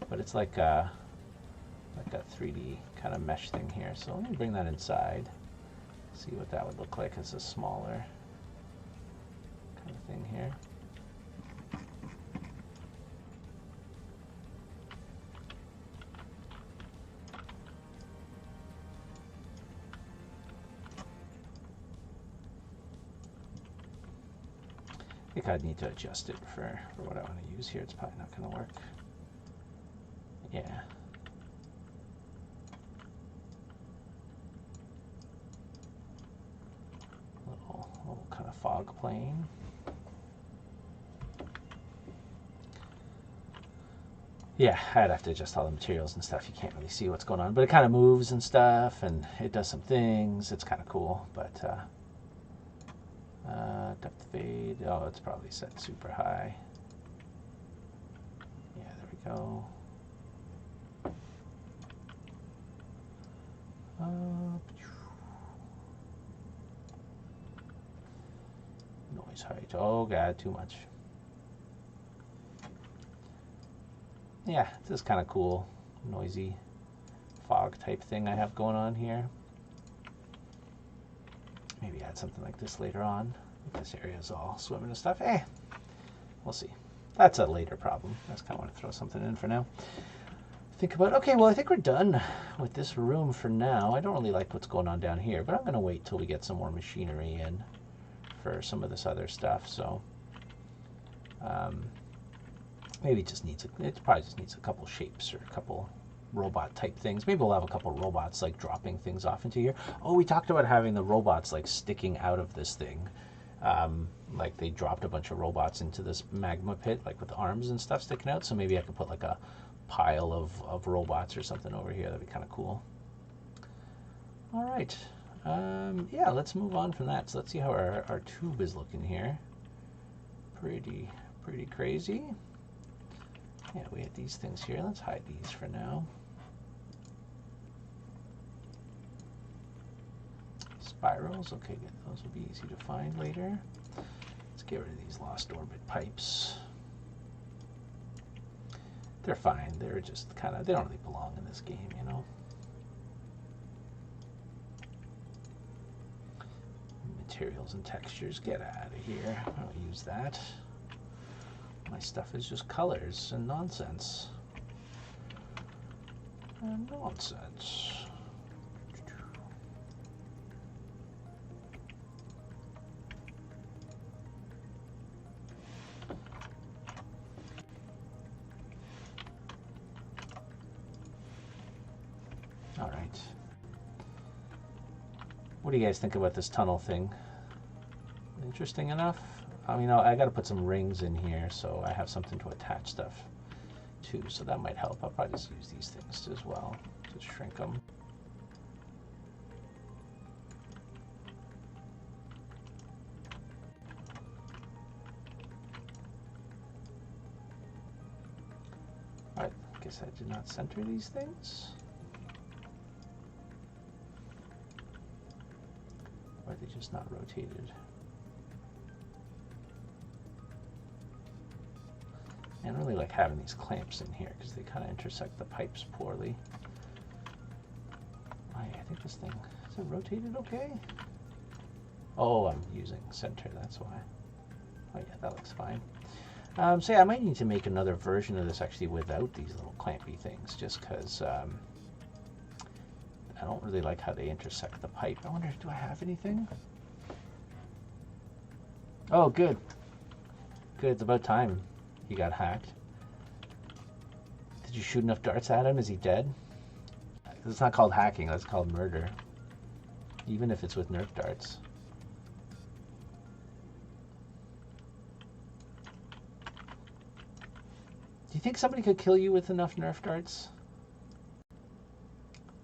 Speaker 1: but it's like a 3D kind of mesh thing here. So let me bring that inside. See what that would look like as a smaller kind of thing here. I think I'd need to adjust it for what I want to use here. It's probably not going to work. Yeah. Little kind of fog plane. Yeah, I'd have to adjust all the materials and stuff. You can't really see what's going on, but it kind of moves and stuff, and it does some things. It's kind of cool, but depth fade. Oh, it's probably set super high. Yeah, there we go. Noise height. Oh god, too much. Yeah, this is kind of cool, noisy fog type thing I have going on here. Maybe add something like this later on. This area is all swimming and stuff. We'll see. That's a later problem. I just kind of want to throw something in for now. Think about, okay, well, I think we're done with this room for now. I don't really like what's going on down here, but I'm going to wait till we get some more machinery in for some of this other stuff. So maybe it probably just needs a couple shapes or a couple robot type things. Maybe we'll have a couple robots like dropping things off into here. Oh, we talked about having the robots like sticking out of this thing. Like they dropped a bunch of robots into this magma pit, like with arms and stuff sticking out. So maybe I could put like a pile of robots or something over here. That'd be kind of cool. All right. Yeah, let's move on from that. So let's see how our tube is looking here. Pretty crazy. Yeah, we had these things here. Let's hide these for now. Spirals, okay, good. Those will be easy to find later. Let's get rid of these lost orbit pipes. They're fine. They're just kind of, they don't really belong in this game, you know. Materials and textures, get out of here. I don't use that. My stuff is just colors and nonsense. And nonsense. All right. What do you guys think about this tunnel thing? Interesting enough? I mean, I got to put some rings in here so I have something to attach stuff to, so that might help. I'll probably just use these things as well to shrink them. Alright, I guess I did not center these things. Or are they just not rotated? I don't really like having these clamps in here because they kind of intersect the pipes poorly. I think this thing, is it rotated okay? Oh, I'm using center, that's why. Oh yeah, that looks fine. So yeah, I might need to make another version of this actually without these little clampy things, just because I don't really like how they intersect the pipe. I wonder, do I have anything? Oh, good. Good, it's about time he got hacked. Did you shoot enough darts at him? Is he dead? It's not called hacking, that's called murder. Even if it's with Nerf darts. Do you think somebody could kill you with enough Nerf darts?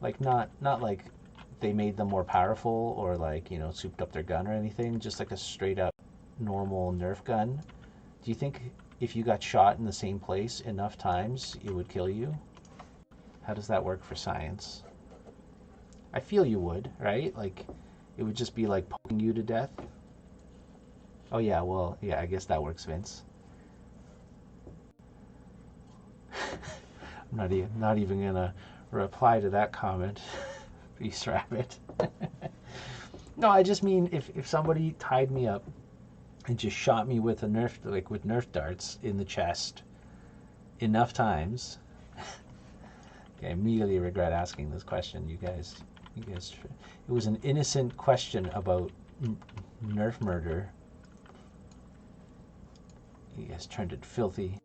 Speaker 1: Like not like they made them more powerful or like, you know, souped up their gun or anything, just like a straight up normal Nerf gun. Do you think if you got shot in the same place enough times, it would kill you? How does that work for science? I feel you would, right? Like, it would just be like poking you to death. Oh yeah, well, yeah, I guess that works, Vince. I'm not even gonna reply to that comment. Beast Rabbit. No, I just mean if somebody tied me up and just shot me with a with Nerf darts in the chest enough times. Okay, I immediately regret asking this question, you guys. It was an innocent question about Nerf murder. You guys turned it filthy.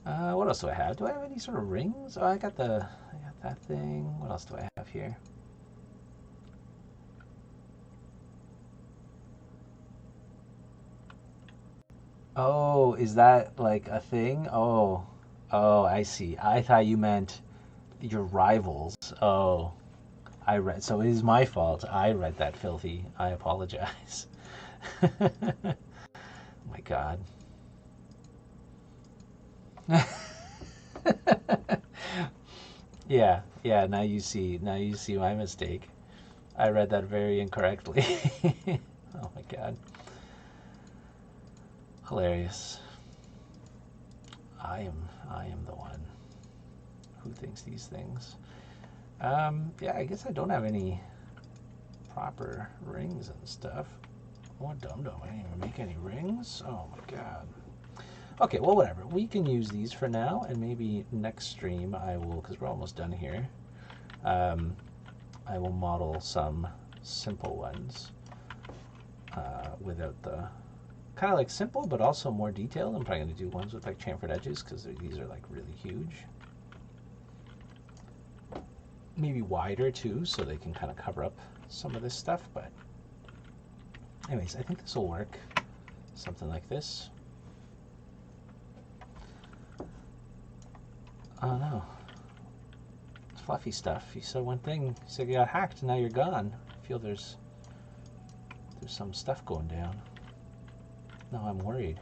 Speaker 1: What else do I have? Do I have any sort of rings? Oh, I got that thing. What else do I have here? Oh, is that like a thing? Oh, I see. I thought you meant your rivals. Oh, I read. So it is my fault. I read that filthy. I apologize. Oh my God. Yeah, yeah. Now you see. Now you see my mistake. I read that very incorrectly. Oh my God. Hilarious. I am the one who thinks these things. Yeah, I guess I don't have any proper rings and stuff. Oh, dum-dum, I didn't even make any rings? Oh my God. Okay, well, whatever. We can use these for now, and maybe next stream I will, because we're almost done here, I will model some simple ones without the, kind of like simple, but also more detailed. I'm probably going to do ones with like chamfered edges, because these are like really huge. Maybe wider too, so they can kind of cover up some of this stuff, but anyways, I think this will work. Something like this. Oh no. It's fluffy stuff. You said one thing, you said you got hacked and now you're gone. I feel there's some stuff going down. No, I'm worried.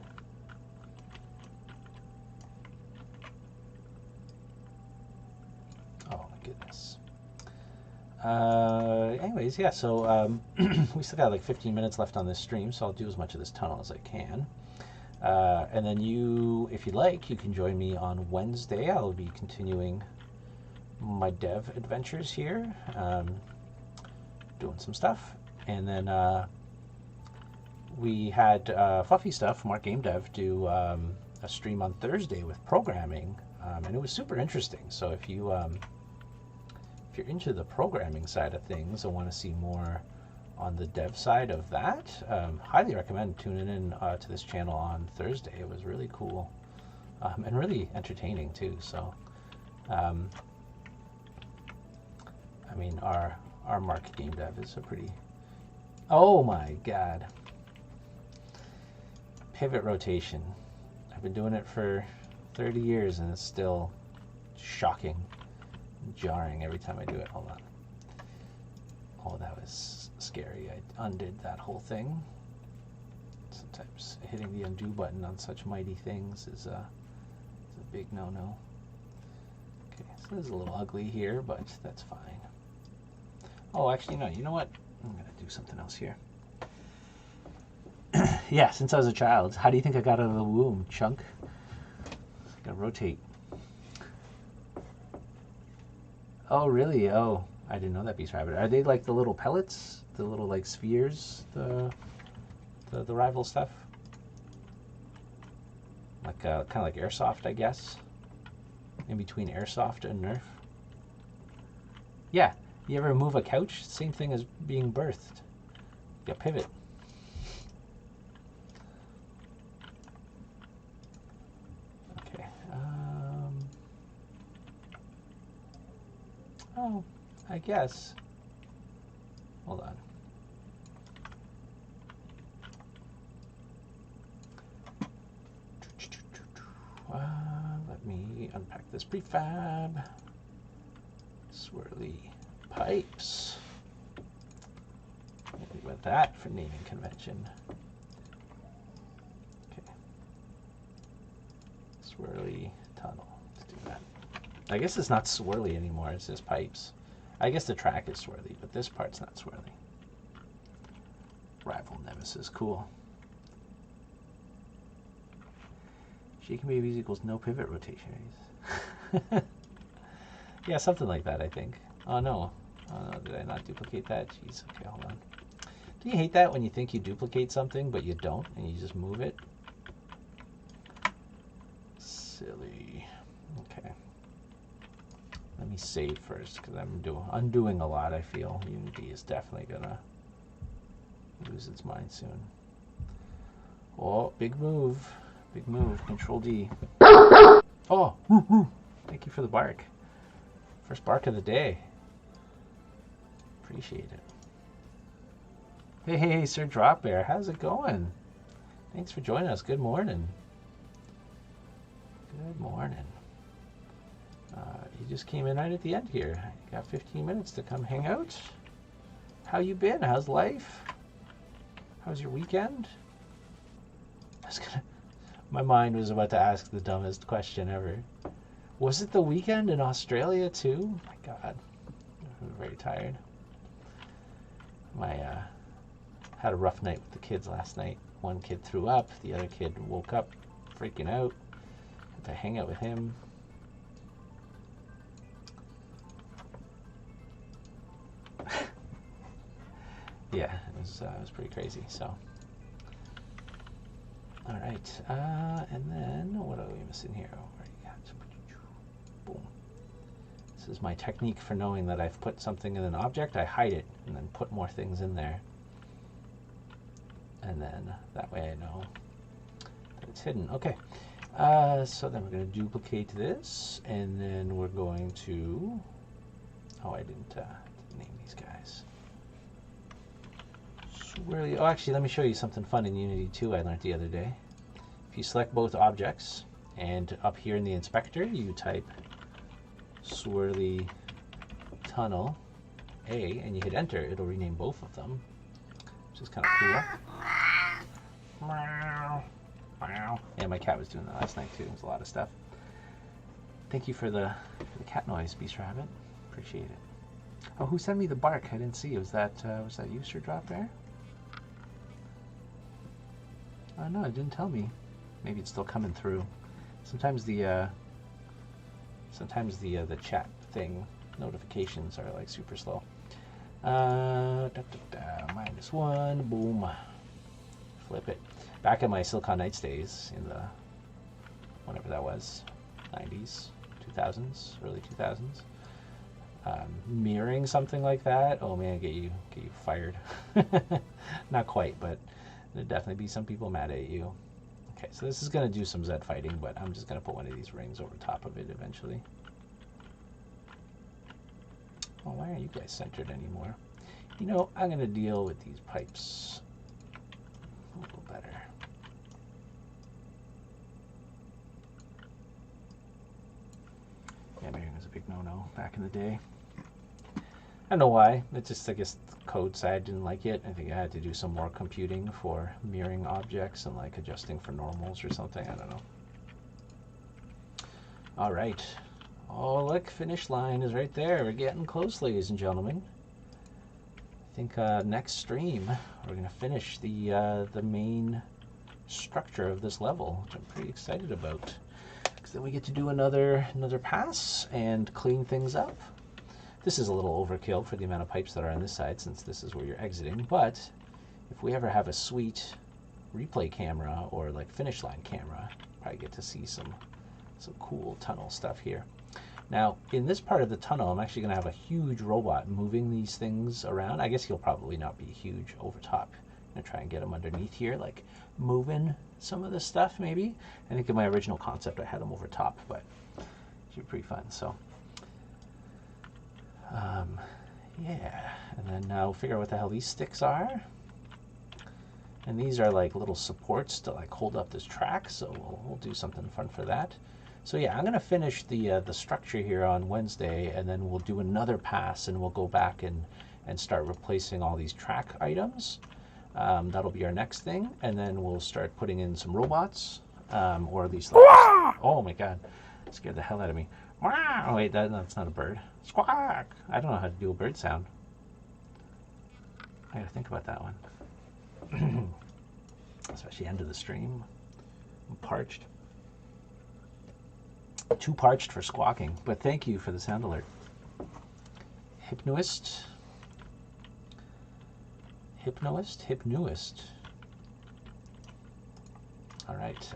Speaker 1: Oh my goodness. Anyways, yeah, so we still got like 15 minutes left on this stream, so I'll do as much of this tunnel as I can. And then you, if you'd like, you can join me on Wednesday. I'll be continuing my dev adventures here, doing some stuff. And then we had Fluffy Stuff, Mark Game Dev, do a stream on Thursday with programming, and it was super interesting. So if you're into the programming side of things and want to see more on the dev side of that, highly recommend tuning in to this channel on Thursday. It was really cool and really entertaining too. So I mean, our our Mark Game Dev is a pretty... Oh my god. Pivot rotation. I've been doing it for 30 years and it's still shocking, jarring every time I do it. Hold on. Oh, that was scary. I undid that whole thing. Sometimes hitting the undo button on such mighty things is a big no-no. Okay, so this is a little ugly here, but that's fine. Oh, actually, no, you know what? I'm going to do something else here. Yeah, since I was a child. How do you think I got out of the womb, chunk? I gotta rotate. Oh, really? Oh, I didn't know that, Beast Rabbit. Are they like the little pellets? The little, like, spheres? The rival stuff? Like, kind of like Airsoft, I guess? In between Airsoft and Nerf? Yeah. You ever move a couch? Same thing as being birthed. You pivot. Okay. Oh, I guess. Hold on. Let me unpack this prefab. Swirly pipes. Maybe with that for naming convention. Okay. Swirly tunnel. Let's do that. I guess it's not swirly anymore, it's just pipes. I guess the track is swirly, but this part's not swirly. Rival Nemesis, cool. Shaking Babies equals no pivot rotation. Yeah, something like that, I think. Oh no. Oh no, did I not duplicate that? Jeez, okay, hold on. Do you hate that when you think you duplicate something, but you don't, and you just move it? Silly. Okay. Let me save first, because I'm undoing a lot, I feel. Unity is definitely gonna lose its mind soon. Oh, big move. Big move. Control D. Oh, woo, woo. Thank you for the bark. First bark of the day. Appreciate it. Hey, hey, hey, Sir Drop Bear. How's it going? Thanks for joining us. Good morning. Good morning. You just came in right at the end here. You got 15 minutes to come hang out. How you been? How's life? How's your weekend? My mind was about to ask the dumbest question ever. Was it the weekend in Australia too? My God, I'm very tired. Had a rough night with the kids last night. One kid threw up, the other kid woke up freaking out. Had to hang out with him. Yeah, it was pretty crazy. So, all right, and then what are we missing here? Boom. This is my technique for knowing that I've put something in an object. I hide it and then put more things in there, and then that way I know that it's hidden. Okay, so then we're going to duplicate this, and then we're going to. Oh, I didn't name these guys. Swirly. Oh, actually, let me show you something fun in Unity 2 I learned the other day. If you select both objects, and up here in the inspector, you type swirly tunnel A, and you hit enter, it'll rename both of them, which is kind of cool. Yeah, my cat was doing that last night too. It was a lot of stuff. Thank you for the cat noise, Beast Rabbit. Appreciate it. Oh, who sent me the bark? I didn't see. Was that you, Sir Drop Bear? Oh no, it didn't tell me. Maybe it's still coming through. Sometimes the chat thing notifications are like super slow. -1, boom. Flip it. Back in my Silicon Knights days, in the whenever that was, 90s, 2000s, early 2000s, mirroring something like that, oh man, get you fired. Not quite, but there'd definitely be some people mad at you. Okay, so this is going to do some Zed fighting, but I'm just going to put one of these rings over top of it eventually. Oh, why aren't you guys centered anymore? You know, I'm going to deal with these pipes a little better. Yeah, mirroring was a big no-no back in the day. I don't know why. It's just, I guess, the code side didn't like it. I think I had to do some more computing for mirroring objects and like adjusting for normals or something. I don't know. All right. Oh, look, finish line is right there. We're getting close, ladies and gentlemen. I think next stream we're gonna finish the main structure of this level, which I'm pretty excited about. Because then we get to do another pass and clean things up. This is a little overkill for the amount of pipes that are on this side, since this is where you're exiting. But if we ever have a sweet replay camera or like finish line camera, probably get to see some cool tunnel stuff here. Now, in this part of the tunnel, I'm actually going to have a huge robot moving these things around. I guess he'll probably not be huge over top. I'm going to try and get him underneath here, like moving some of this stuff maybe. I think in my original concept I had him over top, but it should be pretty fun. So, yeah. And then now we'll figure out what the hell these sticks are. And these are like little supports to like hold up this track, so we'll do something fun for that. So yeah, I'm going to finish the structure here on Wednesday, and then we'll do another pass, and we'll go back and start replacing all these track items. That'll be our next thing, and then we'll start putting in some robots, or at least like, oh my god, that scared the hell out of me. Oh wait, that's not a bird. Squawk! I don't know how to do a bird sound. I gotta think about that one. Especially end of the stream. I'm parched. Too parched for squawking, but thank you for the sound alert. Hypnoist. All right.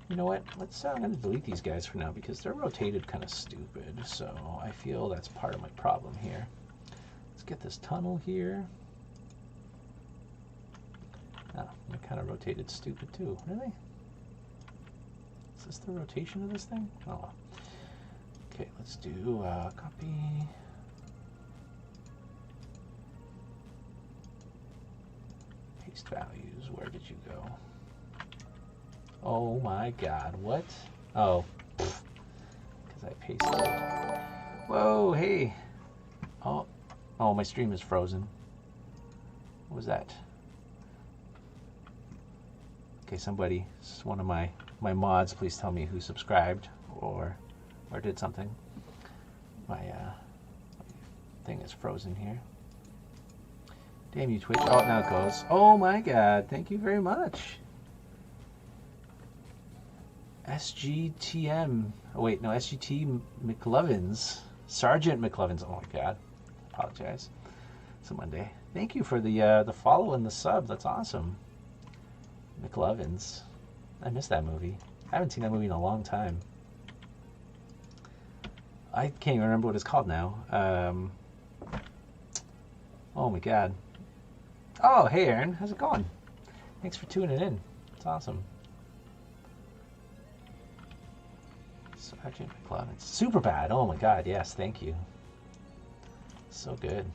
Speaker 1: You know what? I'm going to delete these guys for now because they're rotated kind of stupid. So I feel that's part of my problem here. Let's get this tunnel here. Oh, they're kind of rotated stupid too. Really? Is this the rotation of this thing? Oh well. Okay, let's do copy. Paste values. Where did you go? Oh my god, what? Oh, because I pasted it. Whoa, hey. Oh, my stream is frozen. What was that? Okay, somebody, one of my mods, please tell me who subscribed or did something. My thing is frozen here. Damn you, Twitch. Oh, now it goes. Oh my god, thank you very much. SGTM. Oh wait, no, SGT McLovins. Sergeant McLovins. Oh my god. Apologize. It's a Monday. Thank you for the follow and the sub. That's awesome. McLovins. I missed that movie. I haven't seen that movie in a long time. I can't even remember what it's called now. Oh my god. Oh, hey Aaron. How's it going? Thanks for tuning in. It's awesome. Sergeant McLovin. Super bad. Oh my god, yes, thank you. So good.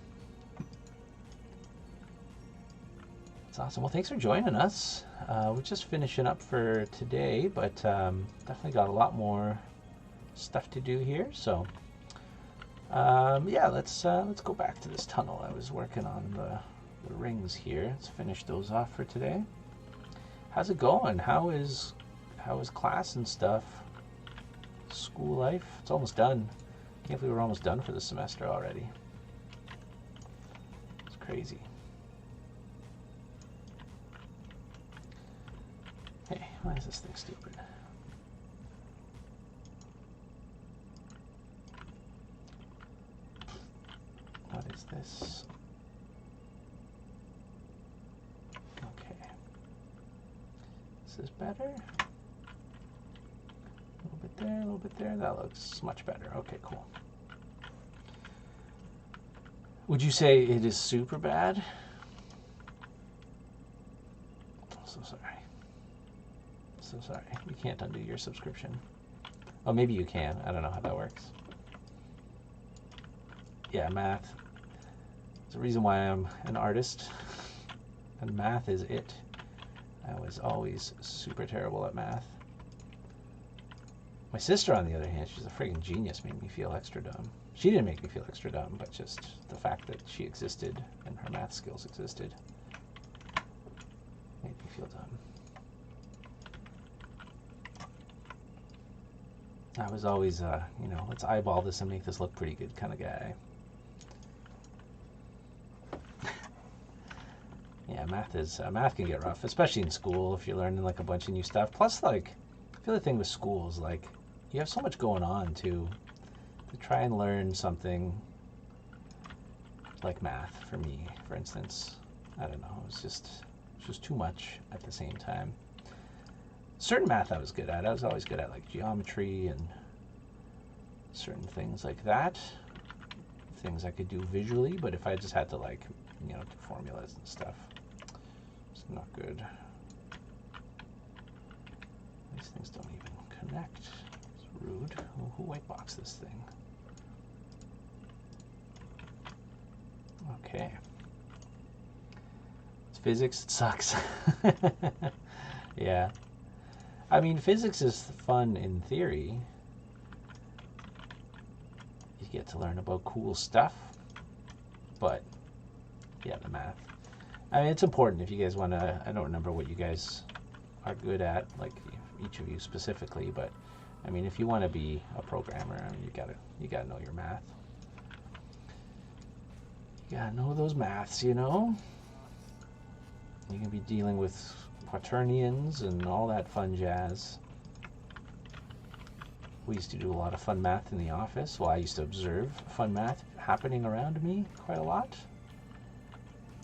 Speaker 1: It's awesome. Well, thanks for joining us. We're just finishing up for today, but definitely got a lot more stuff to do here. So, yeah, let's go back to this tunnel. I was working on the rings here. Let's finish those off for today. How's it going? How is class and stuff? School life? It's almost done. Can't believe we're almost done for the semester already. It's crazy. Hey, why is this thing stupid? What is this? Okay. Is this better? A little bit there, a little bit there. That looks much better. Okay, cool. Would you say it is super bad? I'm so sorry. So sorry. You can't undo your subscription. Oh, maybe you can. I don't know how that works. yeah, math. It's the reason why I'm an artist, and math is it. I was always super terrible at math. My sister, on the other hand, she's a friggin' genius, made me feel extra dumb. She didn't make me feel extra dumb, but just the fact that she existed and her math skills existed made me feel dumb. I was always, you know, let's eyeball this and make this look pretty good kind of guy. Yeah, math can get rough, especially in school if you're learning like a bunch of new stuff. Plus, like, I feel the thing with school is like you have so much going on to try and learn something like math. For me, for instance, I don't know, it was just too much at the same time. Certain math I was good at. I was always good at like geometry and certain things like that. Things I could do visually, but if I just had to like, you know, do formulas and stuff, it's not good. These things don't even connect. It's rude. Who whiteboxed this thing? Okay. It's physics. It sucks. Yeah. I mean, physics is fun in theory. You get to learn about cool stuff. But, yeah, the math. I mean, it's important if you guys want to... I don't remember what you guys are good at, like each of you specifically, but, I mean, if you want to be a programmer, I mean, you gotta know your math. You gotta know those maths, you know? You can be dealing with quaternions and all that fun jazz. We used to do a lot of fun math in the office. Well, I used to observe fun math happening around me quite a lot.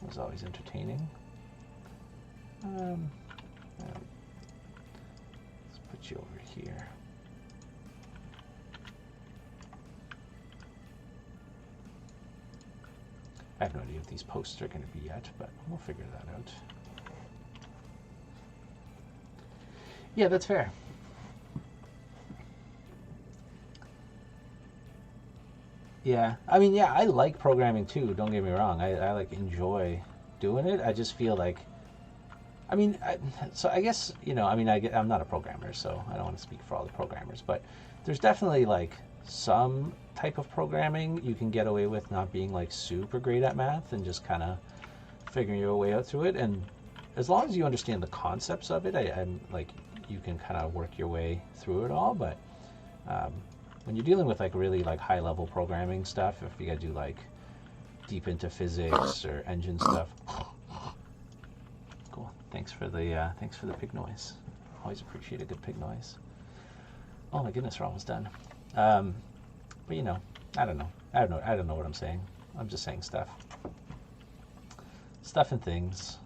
Speaker 1: It was always entertaining. Let's put you over here. I have no idea what these posts are going to be yet, but we'll figure that out. Yeah, that's fair. Yeah, I mean, yeah, I like programming too. Don't get me wrong. I like enjoy doing it. I just feel like, I mean, so I guess, you know, I mean, I'm not a programmer, so I don't want to speak for all the programmers, but there's definitely like some type of programming you can get away with not being like super great at math and just kind of figuring your way out through it. And as long as you understand the concepts of it, I'm like, you can kind of work your way through it all. But when you're dealing with like really like high level programming stuff, if you got to do like deep into physics or engine stuff. Cool. Thanks for the pig noise. Always appreciate a good pig noise. Oh my goodness, we're almost done. But you know, I don't know. I don't know what I'm saying. I'm just saying stuff. Stuff and things.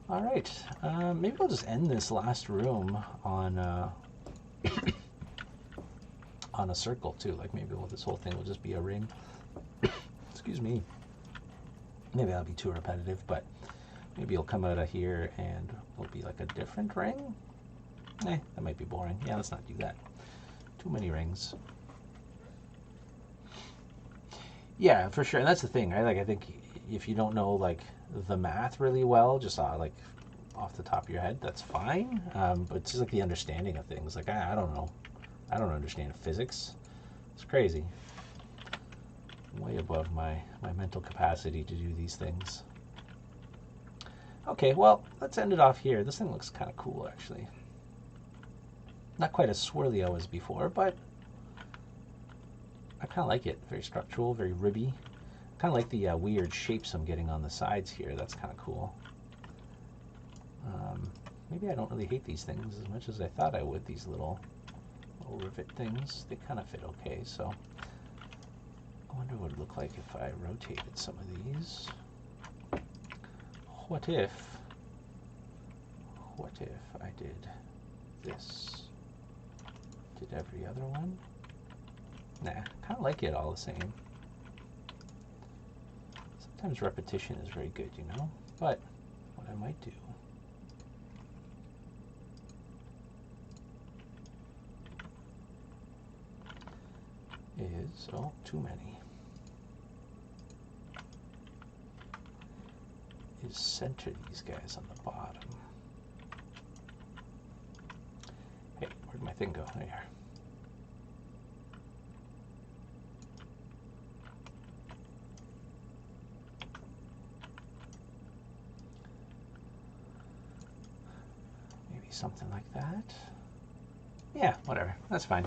Speaker 1: All right. Maybe I'll just end this last room on on a circle too. Like maybe this whole thing will just be a ring. Excuse me. Maybe that'll be too repetitive, but maybe it'll come out of here and it'll be like a different ring. That might be boring. Yeah, let's not do that. Too many rings. Yeah, for sure. And that's the thing, right? I think if you don't know like the math really well, just like off the top of your head, that's fine. But it's just like the understanding of things. Like I don't know. I don't understand physics. It's crazy. Way above my mental capacity to do these things. Okay, well, let's end it off here. This thing looks kind of cool, actually. Not quite as swirly as was before, but I kind of like it. Very structural, very ribby. Kind of like the weird shapes I'm getting on the sides here. That's kind of cool. Maybe I don't really hate these things as much as I thought I would, these little rivet things. They kind of fit okay, so I wonder what it would look like if I rotated some of these. What if I did this? Did every other one? Nah, kind of like it all the same. Sometimes repetition is very good, you know? But what I might do is, oh, too many. is center these guys on the bottom. Hey, where'd my thing go? There you are. Maybe something like that. Yeah, whatever. That's fine.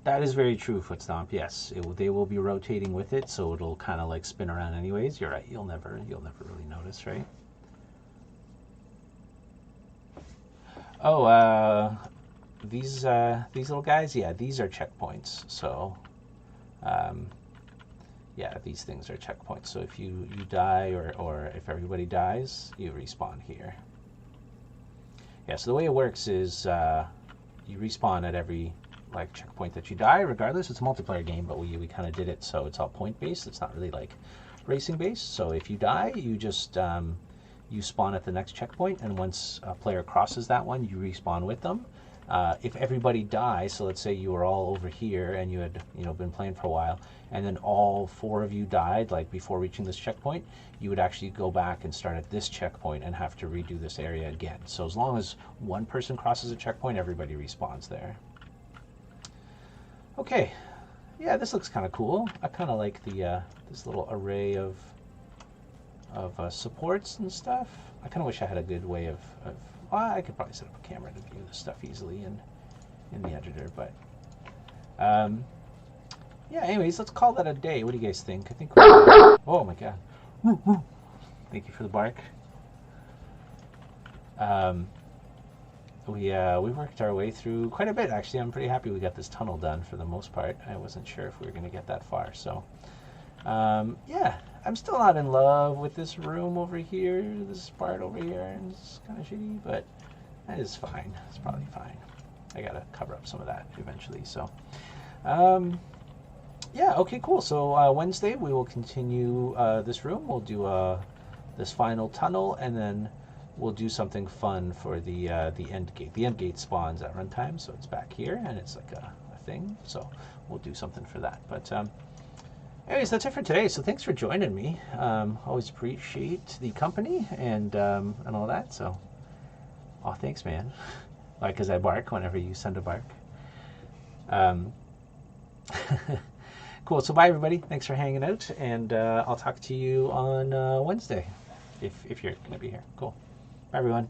Speaker 1: That is very true, Footstomp. Yes, they will be rotating with it, so it'll kind of like spin around anyways. You're right. You'll never really notice, right? Oh, these little guys. Yeah, these are checkpoints. So, yeah, these things are checkpoints. So if you die or if everybody dies, you respawn here. Yeah. So the way it works is you respawn at every like checkpoint that you die, regardless. It's a multiplayer game, but we kind of did it so it's all point based. It's not really like racing based. So if you die, you just you spawn at the next checkpoint, and once a player crosses that one, you respawn with them. If everybody dies, so let's say you were all over here and you had been playing for a while, and then all 4 of you died like before reaching this checkpoint, you would actually go back and start at this checkpoint and have to redo this area again. So as long as one person crosses a checkpoint, everybody respawns there. Okay, yeah, this looks kind of cool. I kind of like the this little array of supports and stuff. I kind of wish I had a good way of well, I could probably set up a camera to view this stuff easily in the editor, but yeah. Anyways, let's call that a day. What do you guys think? I think. Oh my god! Thank you for the bark. We worked our way through quite a bit, actually. I'm pretty happy we got this tunnel done for the most part. I wasn't sure if we were going to get that far, so yeah, I'm still not in love with this room over here, this part over here, and it's kind of shitty, but that is fine. It's probably fine. I gotta cover up some of that eventually, so yeah, okay, cool. So Wednesday we will continue this room. We'll do this final tunnel, and then we'll do something fun for the end gate. The end gate spawns at runtime, so it's back here, and it's like a thing. So we'll do something for that. But anyways, that's it for today. So thanks for joining me. Always appreciate the company and all that. So, oh, thanks, man. Like, because I bark whenever you send a bark. Cool. So bye, everybody. Thanks for hanging out, and I'll talk to you on Wednesday if you're going to be here. Cool. Bye, everyone.